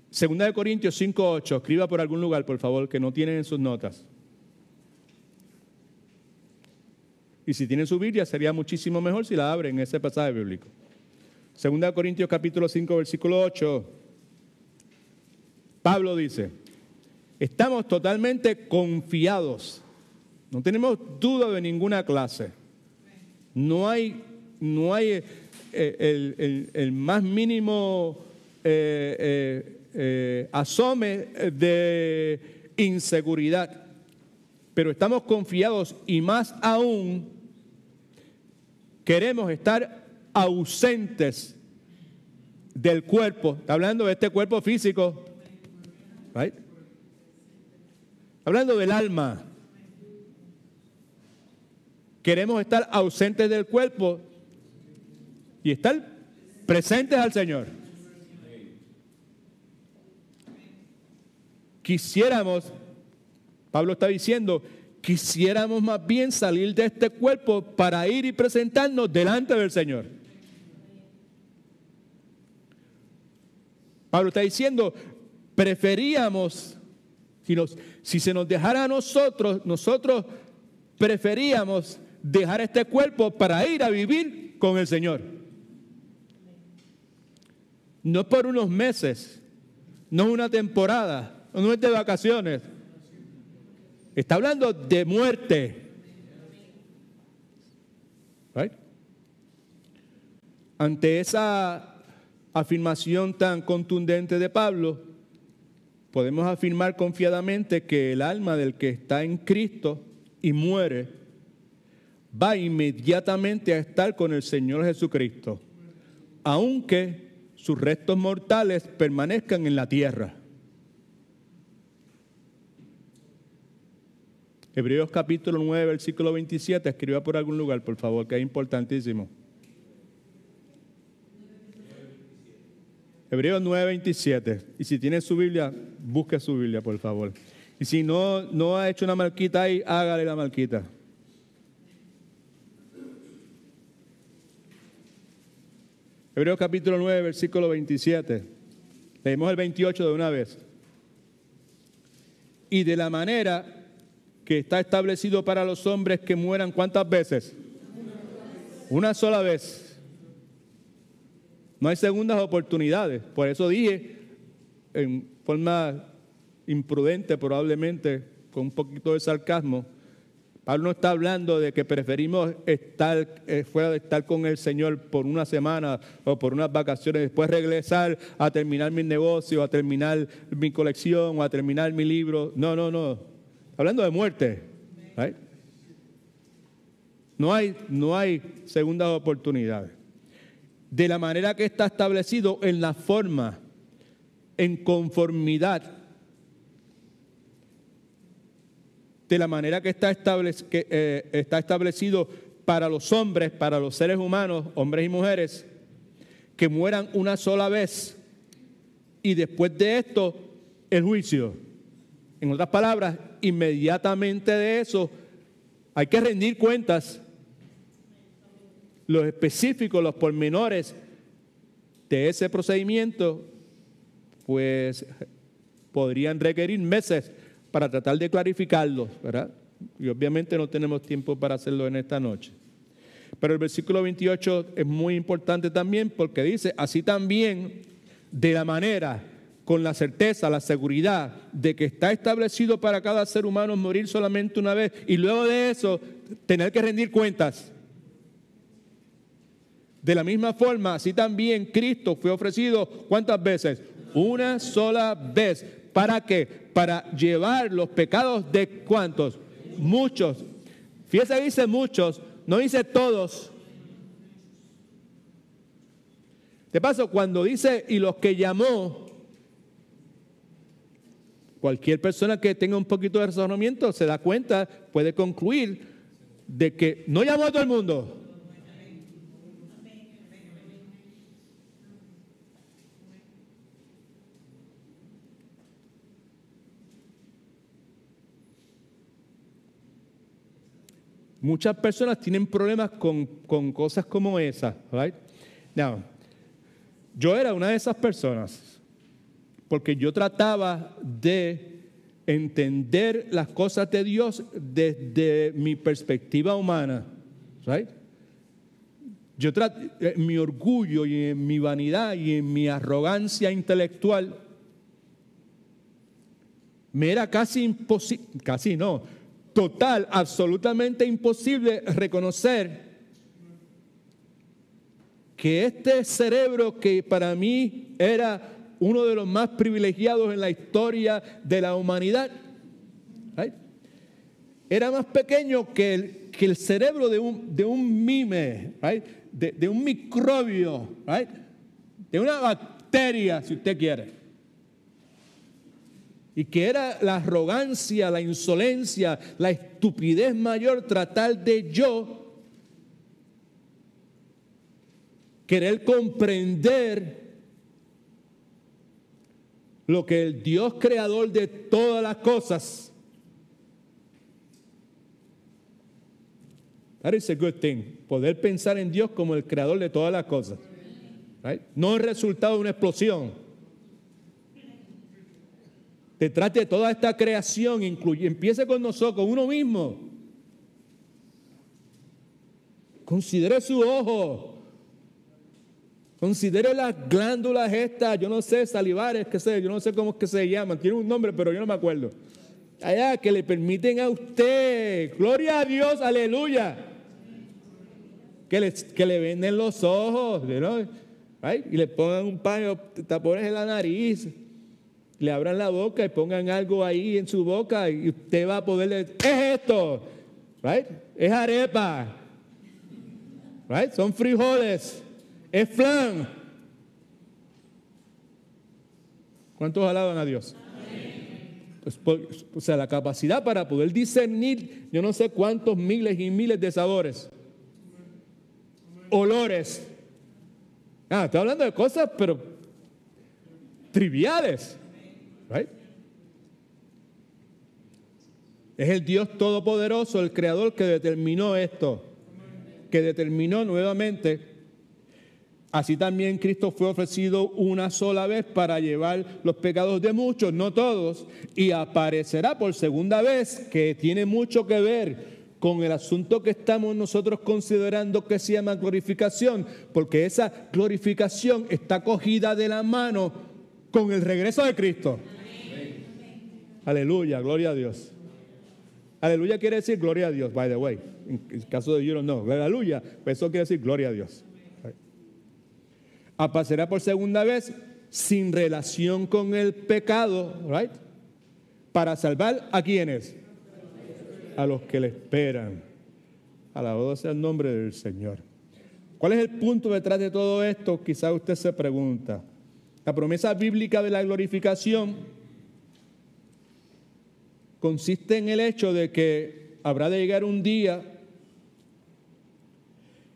Segunda de Corintios 5:8. Escriba por algún lugar, por favor, que no tienen en sus notas. Y si tienen su Biblia, sería muchísimo mejor si la abren en ese pasaje bíblico. Segunda de Corintios capítulo 5, versículo 8. Pablo dice, estamos totalmente confiados. No tenemos duda de ninguna clase. No hay el más mínimo asome de inseguridad. Pero estamos confiados y más aún queremos estar ausentes del cuerpo. Está hablando de este cuerpo físico. Right? Hablando del alma. Queremos estar ausentes del cuerpo y estar presentes al Señor. Quisiéramos Pablo está diciendo, quisiéramos más bien salir de este cuerpo para ir y presentarnos delante del Señor. Pablo está diciendo, preferíamos, si se nos dejara a nosotros preferíamos dejar este cuerpo para ir a vivir con el Señor. No por unos meses, no una temporada, no es de vacaciones. Está hablando de muerte. Right? Ante esa afirmación tan contundente de Pablo, podemos afirmar confiadamente que el alma del que está en Cristo y muere va inmediatamente a estar con el Señor Jesucristo, aunque sus restos mortales permanezcan en la tierra. Hebreos capítulo 9, versículo 27, escriba por algún lugar, por favor, que es importantísimo. Hebreos 9, 27. Y si tiene su Biblia, busque su Biblia, por favor. Y si no ha hecho una marquita ahí, hágale la marquita. Hebreos capítulo 9, versículo 27. Leemos el 28 de una vez. Y de la manera que está establecido para los hombres que mueran, ¿cuántas veces? Una sola vez. No hay segundas oportunidades. Por eso dije, en forma imprudente probablemente, con un poquito de sarcasmo, Pablo no está hablando de que preferimos estar fuera de estar con el Señor por una semana o por unas vacaciones, después regresar a terminar mi negocio, a terminar mi colección o a terminar mi libro. No. Hablando de muerte. ¿Right? No hay segundas oportunidades. De la manera que está establecido en la forma, en conformidad, de la manera que está establecido para los hombres, para los seres humanos, hombres y mujeres, que mueran una sola vez y después de esto el juicio. En otras palabras, inmediatamente de eso hay que rendir cuentas. Los específicos, los pormenores de ese procedimiento, pues podrían requerir meses para tratar de clarificarlos, ¿verdad? Y obviamente no tenemos tiempo para hacerlo en esta noche. Pero el versículo 28 es muy importante también porque dice, así también, de la manera, con la certeza, la seguridad de que está establecido para cada ser humano morir solamente una vez y luego de eso tener que rendir cuentas. De la misma forma, así también Cristo fue ofrecido, ¿cuántas veces? Una sola vez. ¿Para qué? Para llevar los pecados de ¿cuántos? Muchos. Fíjese que dice muchos, no dice todos. De paso, cuando dice y los que llamó, cualquier persona que tenga un poquito de razonamiento se da cuenta, puede concluir de que no llamó a todo el mundo. Muchas personas tienen problemas con cosas como esas, right? Now, yo era una de esas personas porque yo trataba de entender las cosas de Dios desde mi perspectiva humana, right? En mi orgullo y en mi vanidad y en mi arrogancia intelectual me era casi imposible, casi no, total, absolutamente imposible reconocer que este cerebro que para mí era uno de los más privilegiados en la historia de la humanidad, right, era más pequeño que el cerebro de un mime, right, de un microbio, right, de una bacteria, si usted quiere. Y que era la arrogancia, la insolencia, la estupidez mayor tratar de yo querer comprender lo que el Dios creador de todas las cosas That is a good thing. Poder pensar en Dios como el creador de todas las cosas. Right? No el resultado de una explosión. Detrás de toda esta creación, empiece con nosotros, con uno mismo. Considere su ojo. Considere las glándulas estas, yo no sé, salivares, qué sé, yo no sé cómo es que se llaman. Tiene un nombre, pero yo no me acuerdo. Allá, que le permiten a usted, gloria a Dios, aleluya, que le venden los ojos, ¿no? Right? Y le pongan un paño, tapones en la nariz, le abran la boca y pongan algo ahí en su boca y usted va a poder decir, es esto, right? Es arepa, right? Son frijoles, es flan. ¿Cuántos alaban a Dios? Pues, o sea, la capacidad para poder discernir yo no sé cuántos miles y miles de sabores, olores. Estoy hablando de cosas, pero triviales. Right? Es el Dios Todopoderoso, el Creador, que determinó esto, que determinó nuevamente. Así también Cristo fue ofrecido una sola vez para llevar los pecados de muchos, no todos, y aparecerá por segunda vez, que tiene mucho que ver con el asunto que estamos nosotros considerando que se llama glorificación, porque esa glorificación está cogida de la mano con el regreso de Cristo. Aleluya, gloria a Dios. Aleluya quiere decir gloria a Dios, by the way. En el caso de you don't know, aleluya, pues eso quiere decir gloria a Dios. Aparecerá por segunda vez sin relación con el pecado, right? Para salvar a quienes, a los que le esperan. Alabado sea el nombre del Señor. ¿Cuál es el punto detrás de todo esto? Quizá usted se pregunta. La promesa bíblica de la glorificación consiste en el hecho de que habrá de llegar un día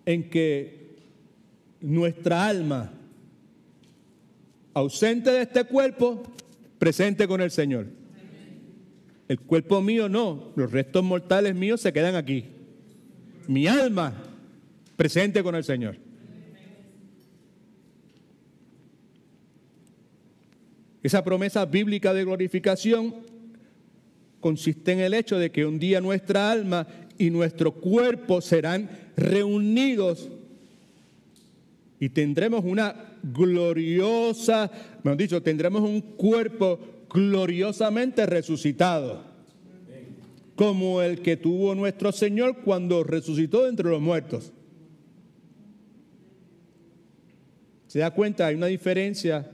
en que nuestra alma, ausente de este cuerpo, presente con el Señor. El cuerpo mío no, los restos mortales míos se quedan aquí. Mi alma, presente con el Señor. Esa promesa bíblica de glorificación consiste en el hecho de que un día nuestra alma y nuestro cuerpo serán reunidos y tendremos una gloriosa, mejor dicho, tendremos un cuerpo gloriosamente resucitado, como el que tuvo nuestro Señor cuando resucitó de entre los muertos. ¿Se da cuenta? Hay una diferencia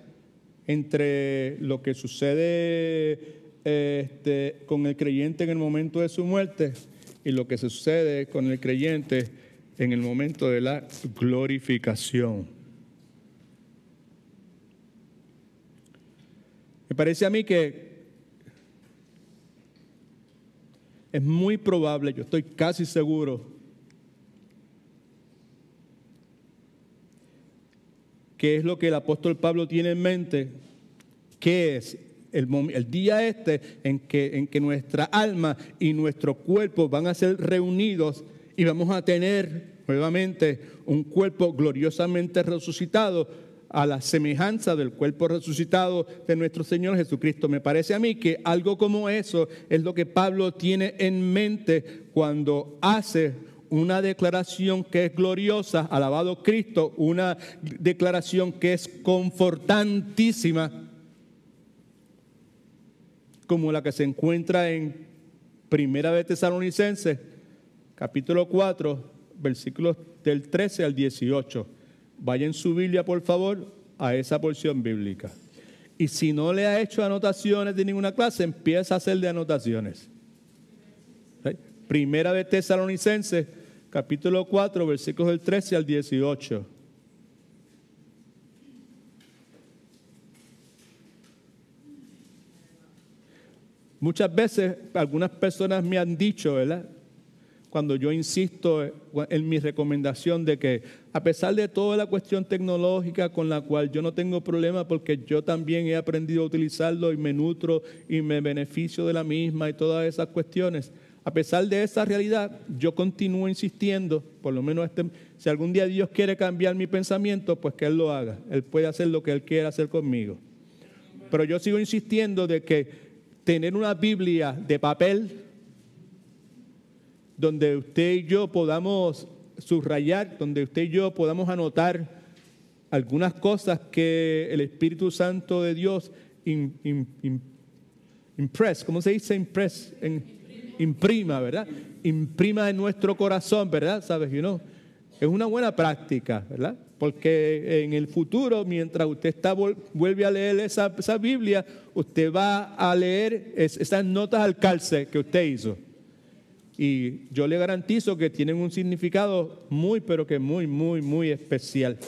entre lo que sucede con el creyente en el momento de su muerte y lo que sucede con el creyente en el momento de la glorificación. Me parece a mí que es muy probable, yo estoy casi seguro, que es lo que el apóstol Pablo tiene en mente, que es el día en que nuestra alma y nuestro cuerpo van a ser reunidos y vamos a tener nuevamente un cuerpo gloriosamente resucitado a la semejanza del cuerpo resucitado de nuestro Señor Jesucristo. Me parece a mí que algo como eso es lo que Pablo tiene en mente cuando hace una declaración que es gloriosa, alabado Cristo, una declaración que es confortantísima, como la que se encuentra en Primera de Tesalonicenses, capítulo 4, versículos del 13 al 18. Vaya en su Biblia, por favor, a esa porción bíblica. Y si no le ha hecho anotaciones de ninguna clase, empieza a hacer de anotaciones. ¿Sí? Primera de Tesalonicenses, capítulo 4, versículos del 13 al 18. Muchas veces algunas personas me han dicho, ¿verdad?, cuando yo insisto en mi recomendación de que a pesar de toda la cuestión tecnológica con la cual yo no tengo problema porque yo también he aprendido a utilizarlo y me nutro y me beneficio de la misma y todas esas cuestiones, A pesar de esa realidad, yo continúo insistiendo, por lo menos si algún día Dios quiere cambiar mi pensamiento, pues que Él lo haga. Él puede hacer lo que Él quiera hacer conmigo. Pero yo sigo insistiendo de que tener una Biblia de papel, donde usted y yo podamos subrayar, donde usted y yo podamos anotar algunas cosas que el Espíritu Santo de Dios ¿cómo se dice? Imprima, ¿verdad? Imprima en nuestro corazón, ¿verdad? ¿Sabes? Es una buena práctica, ¿verdad? Porque en el futuro, mientras usted vuelve a leer esa Biblia, usted va a leer esas notas al calce que usted hizo. Y yo le garantizo que tienen un significado pero que muy especial.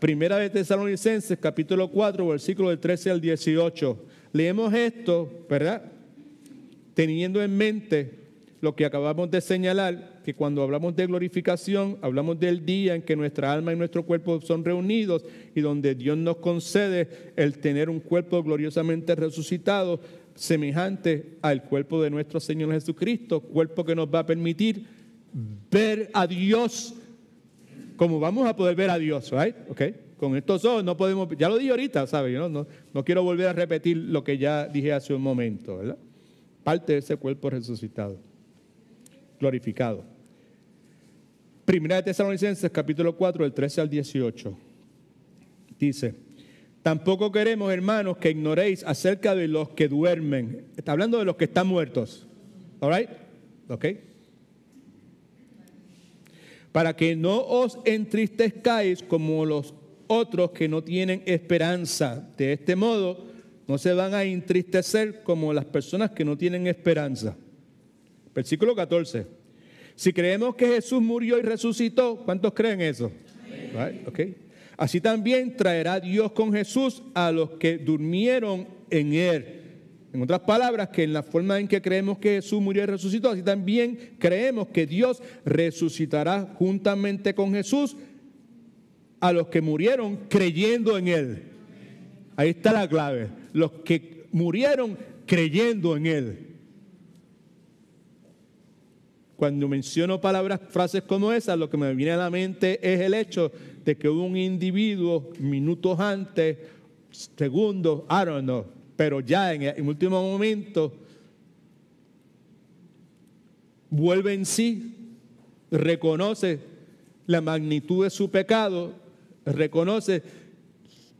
Primera de Tesalonicenses, capítulo 4, versículos del 13 al 18. Leemos esto, ¿verdad? Teniendo en mente lo que acabamos de señalar, que cuando hablamos de glorificación, hablamos del día en que nuestra alma y nuestro cuerpo son reunidos y donde Dios nos concede el tener un cuerpo gloriosamente resucitado, semejante al cuerpo de nuestro Señor Jesucristo, cuerpo que nos va a permitir ver a Dios como vamos a poder ver a Dios, ¿right? Okay. Con estos ojos no podemos, ya lo dije ahorita, ¿sabes? No quiero volver a repetir lo que ya dije hace un momento, ¿verdad? Parte de ese cuerpo resucitado, glorificado. Primera de Tesalonicenses, capítulo 4, del 13 al 18. Dice: tampoco queremos, hermanos, que ignoréis acerca de los que duermen. Está hablando de los que están muertos. ¿All right? ¿Ok? Para que no os entristezcáis como los otros que no tienen esperanza. De este modo, no se van a entristecer como las personas que no tienen esperanza. Versículo 14. Si creemos que Jesús murió y resucitó, ¿cuántos creen eso? Right? Okay. Así también traerá Dios con Jesús a los que durmieron en Él. En otras palabras, que en la forma en que creemos que Jesús murió y resucitó, así también creemos que Dios resucitará juntamente con Jesús a los que murieron creyendo en Él. Ahí está la clave. Los que murieron creyendo en Él. Cuando menciono frases como esas, lo que me viene a la mente es el hecho de que hubo un individuo minutos antes, segundos, I don't know, pero ya en último momento vuelve en sí, reconoce la magnitud de su pecado, reconoce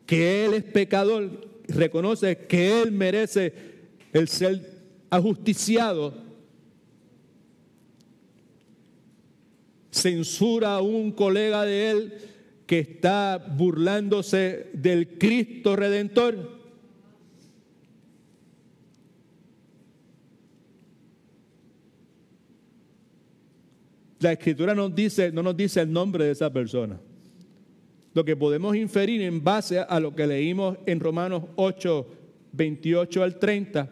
que él es pecador, reconoce que él merece el ser ajusticiado, censura a un colega de él que está burlándose del Cristo Redentor. La Escritura no nos dice el nombre de esa persona. Lo que podemos inferir en base a lo que leímos en Romanos 8, 28 al 30,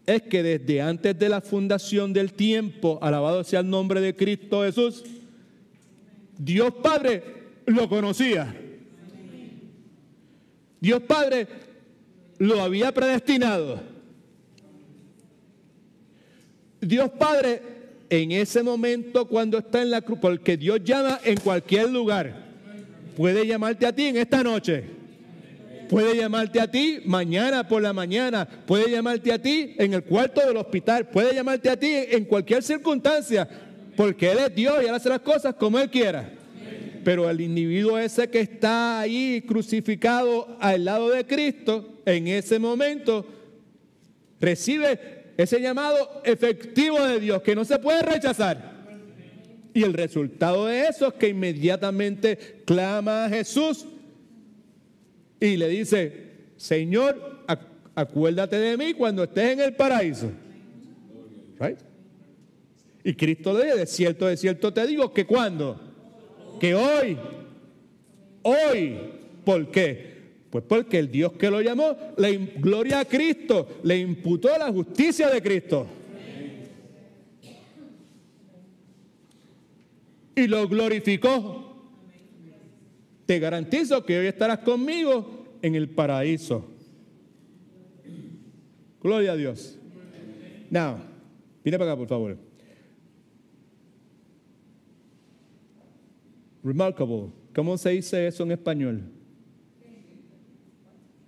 es que desde antes de la fundación del tiempo, alabado sea el nombre de Cristo Jesús, Dios Padre lo conocía. Dios Padre lo había predestinado. Dios Padre, en ese momento cuando está en la cruz, porque Dios llama en cualquier lugar, puede llamarte a ti en esta noche, puede llamarte a ti mañana por la mañana, puede llamarte a ti en el cuarto del hospital, puede llamarte a ti en cualquier circunstancia, porque Él es Dios y Él hace las cosas como Él quiera. Pero el individuo ese que está ahí crucificado al lado de Cristo, en ese momento recibe ese llamado efectivo de Dios que no se puede rechazar. Y el resultado de eso es que inmediatamente clama a Jesús y le dice: Señor, acuérdate de mí cuando estés en el paraíso. Right? Y Cristo le dice: de cierto te digo que cuando, que hoy. ¿Por qué? Pues porque el Dios que lo llamó, gloria a Cristo, le imputó la justicia de Cristo. Y lo glorificó. Te garantizo que hoy estarás conmigo en el paraíso. Gloria a Dios. Now, Mira para acá, por favor. Remarkable. ¿Cómo se dice eso en español?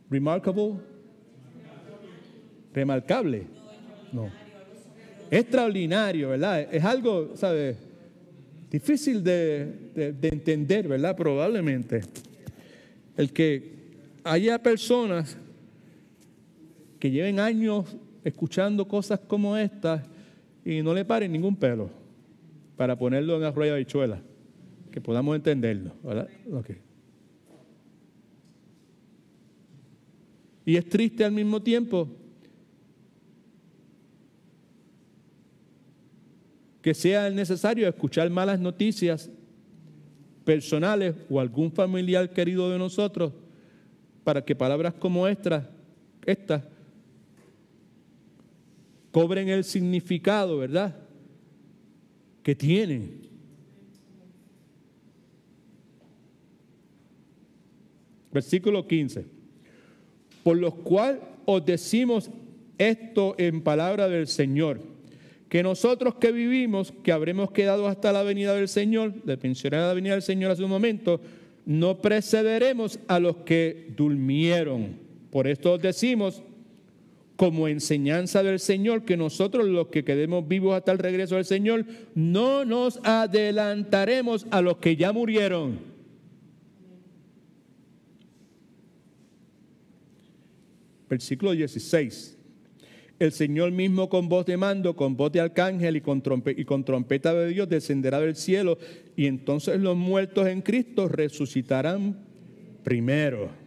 Remarkable. Remarcable. No. Extraordinario, ¿verdad? Es algo, ¿sabes? Difícil de entender, ¿verdad? Probablemente. El que haya personas que lleven años escuchando cosas como estas y no le paren ningún pelo para ponerlo en la rueda de habichuela, que podamos entenderlo, ¿verdad? Okay. Y es triste al mismo tiempo que sea necesario escuchar malas noticias personales o algún familiar querido de nosotros para que palabras como estas cobren el significado, ¿verdad?, que tienen. Versículo 15. Por lo cual os decimos esto en palabra del Señor, que nosotros que vivimos, que habremos quedado hasta la venida del Señor, le mencioné la venida del Señor hace un momento, no precederemos a los que durmieron. Por esto os decimos, como enseñanza del Señor, que nosotros los que quedemos vivos hasta el regreso del Señor, no nos adelantaremos a los que ya murieron. Versículo 16. El Señor mismo con voz de mando, con voz de arcángel y con trompeta de Dios descenderá del cielo, y entonces los muertos en Cristo resucitarán primero.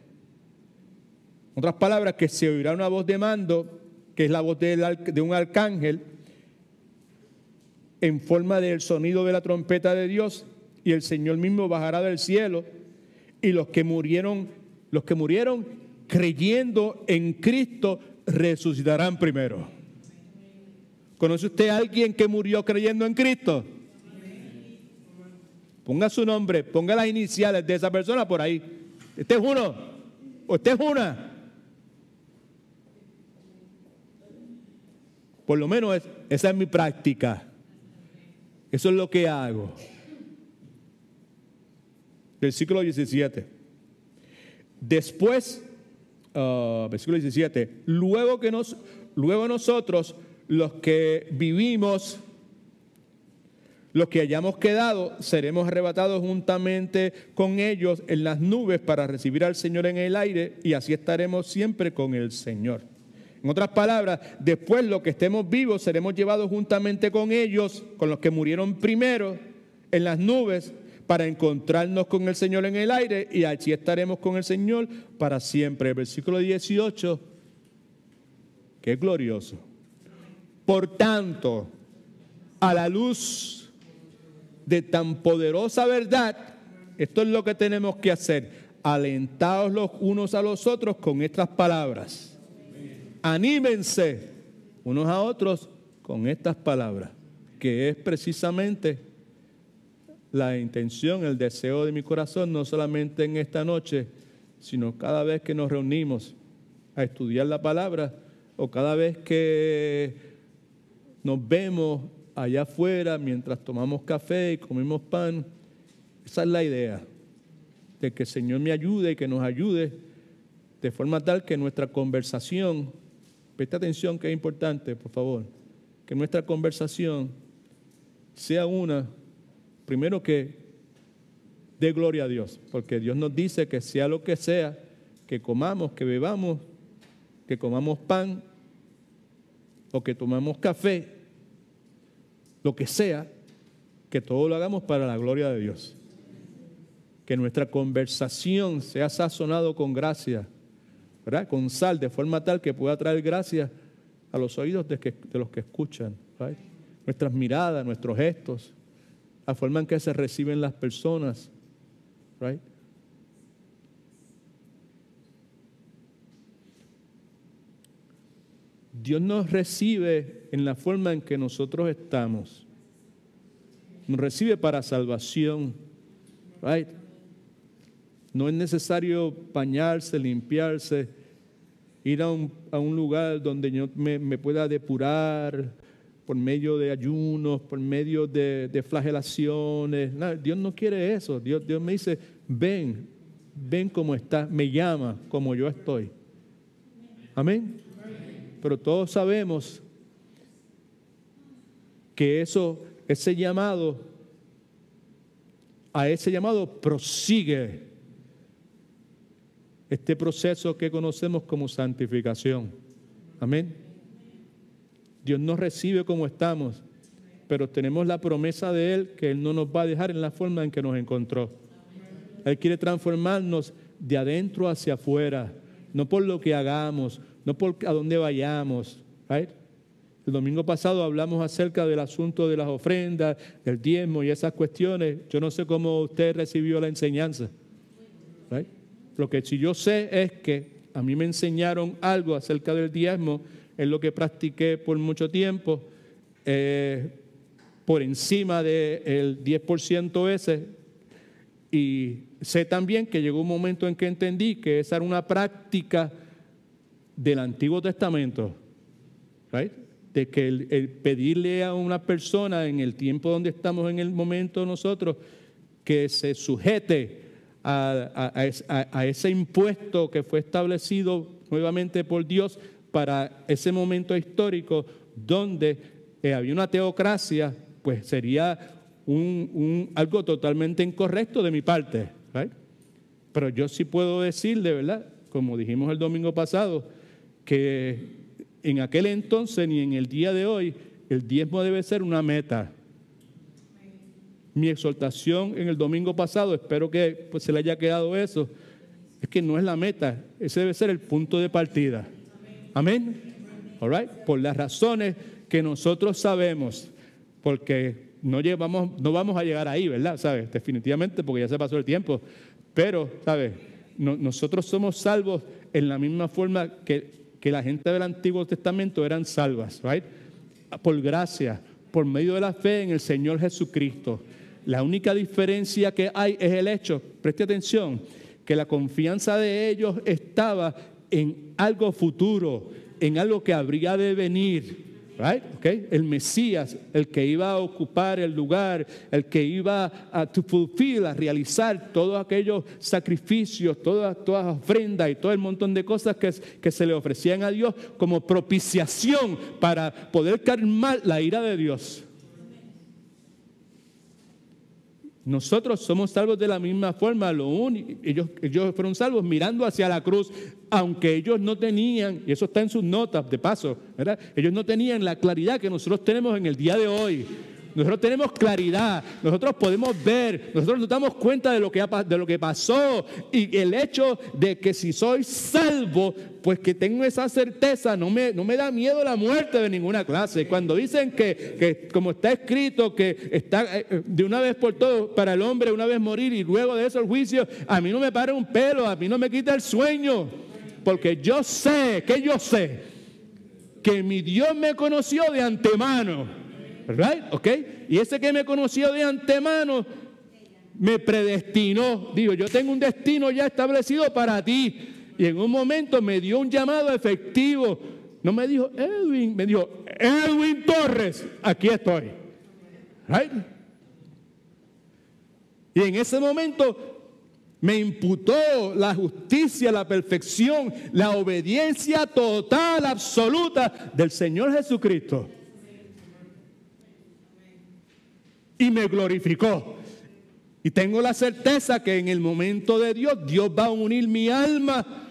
En otras palabras, que se oirá una voz de mando, que es la voz de un arcángel, en forma del sonido de la trompeta de Dios, y el Señor mismo bajará del cielo, y los que murieron creyendo en Cristo resucitarán primero. ¿Conoce usted a alguien que murió creyendo en Cristo? Ponga su nombre, ponga las iniciales de esa persona por ahí. ¿Este es uno? ¿O usted es una? Por lo menos esa es mi práctica. Eso es lo que hago. Versículo 17. Después, versículo 17. Luego nosotros, los que vivimos, los que hayamos quedado, seremos arrebatados juntamente con ellos en las nubes para recibir al Señor en el aire, y así estaremos siempre con el Señor. En otras palabras, después los que estemos vivos seremos llevados juntamente con ellos, con los que murieron primero, en las nubes, para encontrarnos con el Señor en el aire, y allí estaremos con el Señor para siempre. El versículo 18, que es glorioso. Por tanto, a la luz de tan poderosa verdad, esto es lo que tenemos que hacer: alentaos los unos a los otros con estas palabras. Anímense unos a otros con estas palabras, que es precisamente la intención, el deseo de mi corazón, no solamente en esta noche, sino cada vez que nos reunimos a estudiar la palabra, o cada vez que nos vemos allá afuera mientras tomamos café y comemos pan. Esa es la idea, de que el Señor me ayude y que nos ayude de forma tal que nuestra conversación, presta atención que es importante, por favor, que nuestra conversación sea una, primero, que dé gloria a Dios, porque Dios nos dice que sea lo que sea, que comamos, que bebamos, que comamos pan o que tomamos café, lo que sea, que todo lo hagamos para la gloria de Dios. Que nuestra conversación sea sazonado con gracia, ¿verdad?, con sal, de forma tal que pueda traer gracia a los oídos de los que escuchan, ¿right? Nuestras miradas, nuestros gestos, la forma en que se reciben las personas, ¿right? Dios nos recibe en la forma en que nosotros estamos. Nos recibe para salvación, ¿right? No es necesario bañarse, limpiarse, ir a un lugar donde yo me pueda depurar, por medio de ayunos, por medio de flagelaciones. No, Dios no quiere eso. Dios me dice, ven como estás, me llama como yo estoy. Amén. Pero todos sabemos que ese llamado, a ese llamado prosigue este proceso que conocemos como santificación. Amén. Dios nos recibe como estamos, pero tenemos la promesa de Él que Él no nos va a dejar en la forma en que nos encontró. Él quiere transformarnos de adentro hacia afuera, no por lo que hagamos, no por a dónde vayamos. Right? El domingo pasado hablamos acerca del asunto de las ofrendas, del diezmo y esas cuestiones. Yo no sé cómo usted recibió la enseñanza. Right? Lo que sí yo sé es que a mí me enseñaron algo acerca del diezmo, es lo que practiqué por mucho tiempo, por encima del 10% ese. Y sé también que llegó un momento en que entendí que esa era una práctica del Antiguo Testamento, right? De que el pedirle a una persona en el tiempo donde estamos en el momento nosotros que se sujete a ese impuesto que fue establecido nuevamente por Dios para ese momento histórico donde había una teocracia, pues sería algo totalmente incorrecto de mi parte, right? Pero yo sí puedo decir de verdad, como dijimos el domingo pasado, que en aquel entonces ni en el día de hoy el diezmo debe ser una meta. Mi exhortación en el domingo pasado, espero que pues, se le haya quedado eso, es que no es la meta, ese debe ser el punto de partida. Amén. All right? Por las razones que nosotros sabemos, porque no vamos a llegar ahí, ¿verdad? ¿Sabes? Definitivamente, porque ya se pasó el tiempo. Pero, ¿sabes? Nosotros somos salvos en la misma forma que la gente del Antiguo Testamento eran salvas, right? Por gracia, por medio de la fe en el Señor Jesucristo. La única diferencia que hay es el hecho, preste atención, que la confianza de ellos estaba en algo futuro, en algo que habría de venir. Right? Okay. El Mesías, el que iba a ocupar el lugar, el que iba a realizar todos aquellos sacrificios, todas ofrendas y todo el montón de cosas que se le ofrecían a Dios como propiciación para poder calmar la ira de Dios. Nosotros somos salvos de la misma forma. Ellos fueron salvos mirando hacia la cruz, aunque ellos no tenían, y eso está en sus notas de paso, ¿verdad? Ellos no tenían la claridad que nosotros tenemos en el día de hoy. Nosotros tenemos claridad, nosotros podemos ver, nosotros nos damos cuenta de lo que pasó, y el hecho de que si soy salvo, pues que tengo esa certeza, no me da miedo la muerte de ninguna clase. Cuando dicen que como está escrito, que está de una vez por todo para el hombre una vez morir y luego de eso el juicio, a mí no me para un pelo, a mí no me quita el sueño, porque yo sé que mi Dios me conoció de antemano. Right? Okay. Y ese que me conoció de antemano me predestinó. Digo, yo tengo un destino ya establecido para ti. Y en un momento me dio un llamado efectivo. No me dijo Edwin, me dijo Edwin Torres, aquí estoy. Right? Y en ese momento me imputó la justicia, la perfección, la obediencia total, absoluta del Señor Jesucristo. Y me glorificó. Y tengo la certeza que en el momento de Dios va a unir mi alma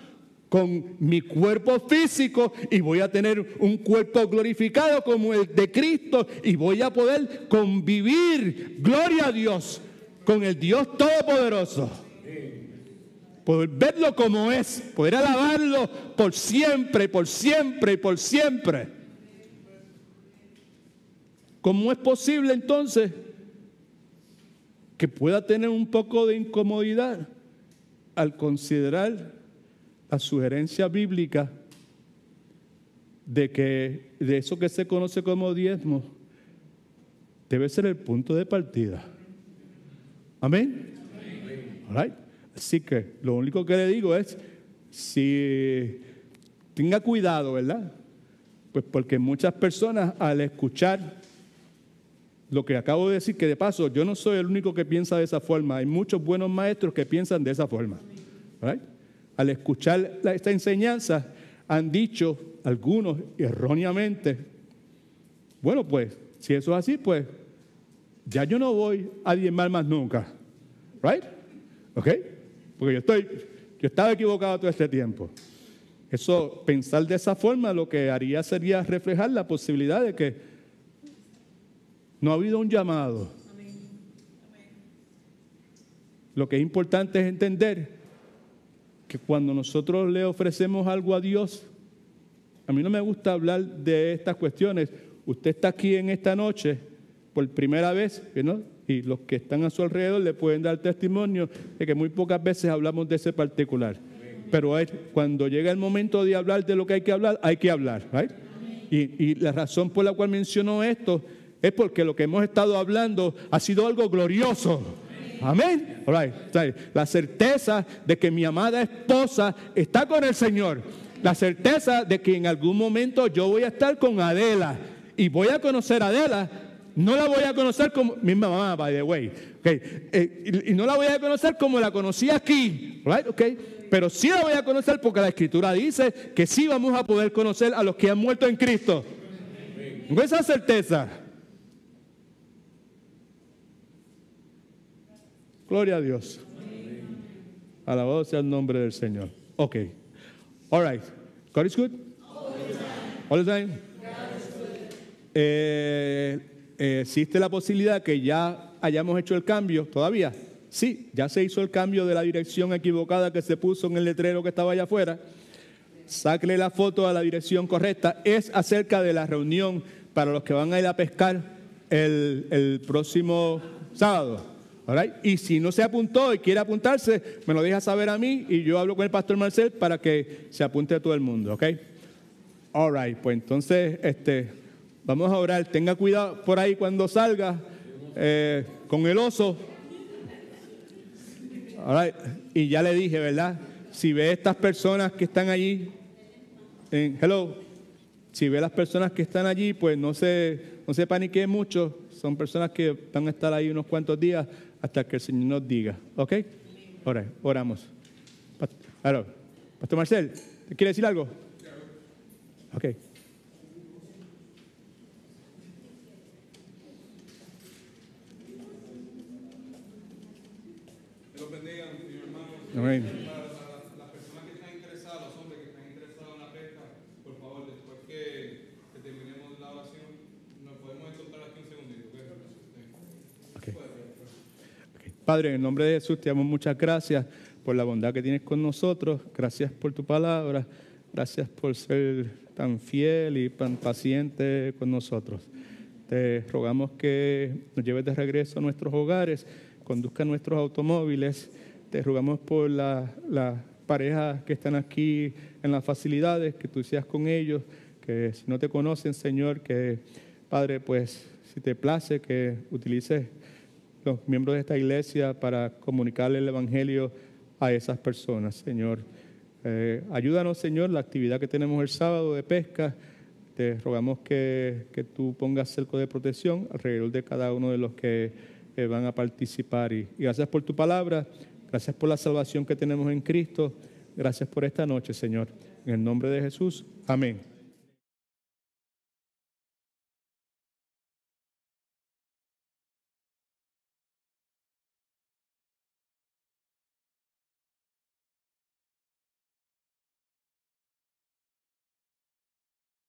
con mi cuerpo físico y voy a tener un cuerpo glorificado como el de Cristo y voy a poder convivir, gloria a Dios, con el Dios Todopoderoso. Poder verlo como es, poder alabarlo por siempre, por siempre y por siempre. ¿Cómo es posible entonces que pueda tener un poco de incomodidad al considerar la sugerencia bíblica de eso que se conoce como diezmo debe ser el punto de partida? Amén. All right. Así que lo único que le digo es, si tenga cuidado, ¿verdad? Pues porque muchas personas al escuchar lo que acabo de decir, que de paso yo no soy el único que piensa de esa forma, hay muchos buenos maestros que piensan de esa forma. ¿Right? Al escuchar esta enseñanza han dicho algunos erróneamente, bueno pues, si eso es así, pues ya yo no voy a diezmar más nunca. ¿Right? ¿Ok? Porque yo estaba equivocado todo este tiempo. Eso, pensar de esa forma, lo que haría sería reflejar la posibilidad de que no ha habido un llamado. Lo que es importante es entender que cuando nosotros le ofrecemos algo a Dios, a mí no me gusta hablar de estas cuestiones. Usted está aquí en esta noche por primera vez, ¿no? Y los que están a su alrededor le pueden dar testimonio de que muy pocas veces hablamos de ese particular. Pero cuando llega el momento de hablar de lo que hay que hablar. ¿Right? Y la razón por la cual menciono esto es porque lo que hemos estado hablando ha sido algo glorioso. Amén. All right. La certeza de que mi amada esposa está con el Señor. La certeza de que en algún momento yo voy a estar con Adela y voy a conocer a Adela. No la voy a conocer como mi mamá, by the way. Okay. Y no la voy a conocer como la conocí aquí. Right? Okay. Pero sí la voy a conocer porque la Escritura dice que sí vamos a poder conocer a los que han muerto en Cristo. Con esa certeza. Gloria a Dios. Alabado sea el nombre del Señor. Ok. All right. God is good? All the time. ¿Existe la posibilidad que ya hayamos hecho el cambio todavía? Sí, ya se hizo el cambio de la dirección equivocada que se puso en el letrero que estaba allá afuera. Sáquele la foto a la dirección correcta. Es acerca de la reunión para los que van a ir a pescar el próximo sábado. Right? Y si no se apuntó y quiere apuntarse, me lo deja saber a mí y yo hablo con el pastor Marcel para que se apunte a todo el mundo. ¿Ok? All right, pues entonces vamos a orar. Tenga cuidado por ahí cuando salga con el oso. All right. Y ya le dije, ¿verdad? Si ve estas personas que están allí, si ve las personas que están allí, pues no se paniqueen mucho. Son personas que van a estar ahí unos cuantos días hasta que el Señor nos diga. ¿Ok? Ahora, oramos. Pastor Marcel, ¿te quiere decir algo? Ok. Que los bendiga, mi hermano. Amén. Las personas que están interesadas, los hombres que están interesados en la pesca, por favor, después que terminemos la oración, nos podemos encontrar aquí un segundito. Okay. Padre, en el nombre de Jesús te damos muchas gracias por la bondad que tienes con nosotros. Gracias por tu palabra. Gracias por ser tan fiel y tan paciente con nosotros. Te rogamos que nos lleves de regreso a nuestros hogares, conduzca nuestros automóviles. Te rogamos por las parejas que están aquí en las facilidades, que tú seas con ellos, que si no te conocen, Señor, que Padre, pues si te place que utilices los miembros de esta iglesia para comunicarle el Evangelio a esas personas, Señor. Ayúdanos, Señor, la actividad que tenemos el sábado de pesca. Te rogamos que tú pongas cerco de protección alrededor de cada uno de los que van a participar. Y gracias por tu palabra, gracias por la salvación que tenemos en Cristo. Gracias por esta noche, Señor. En el nombre de Jesús, amén.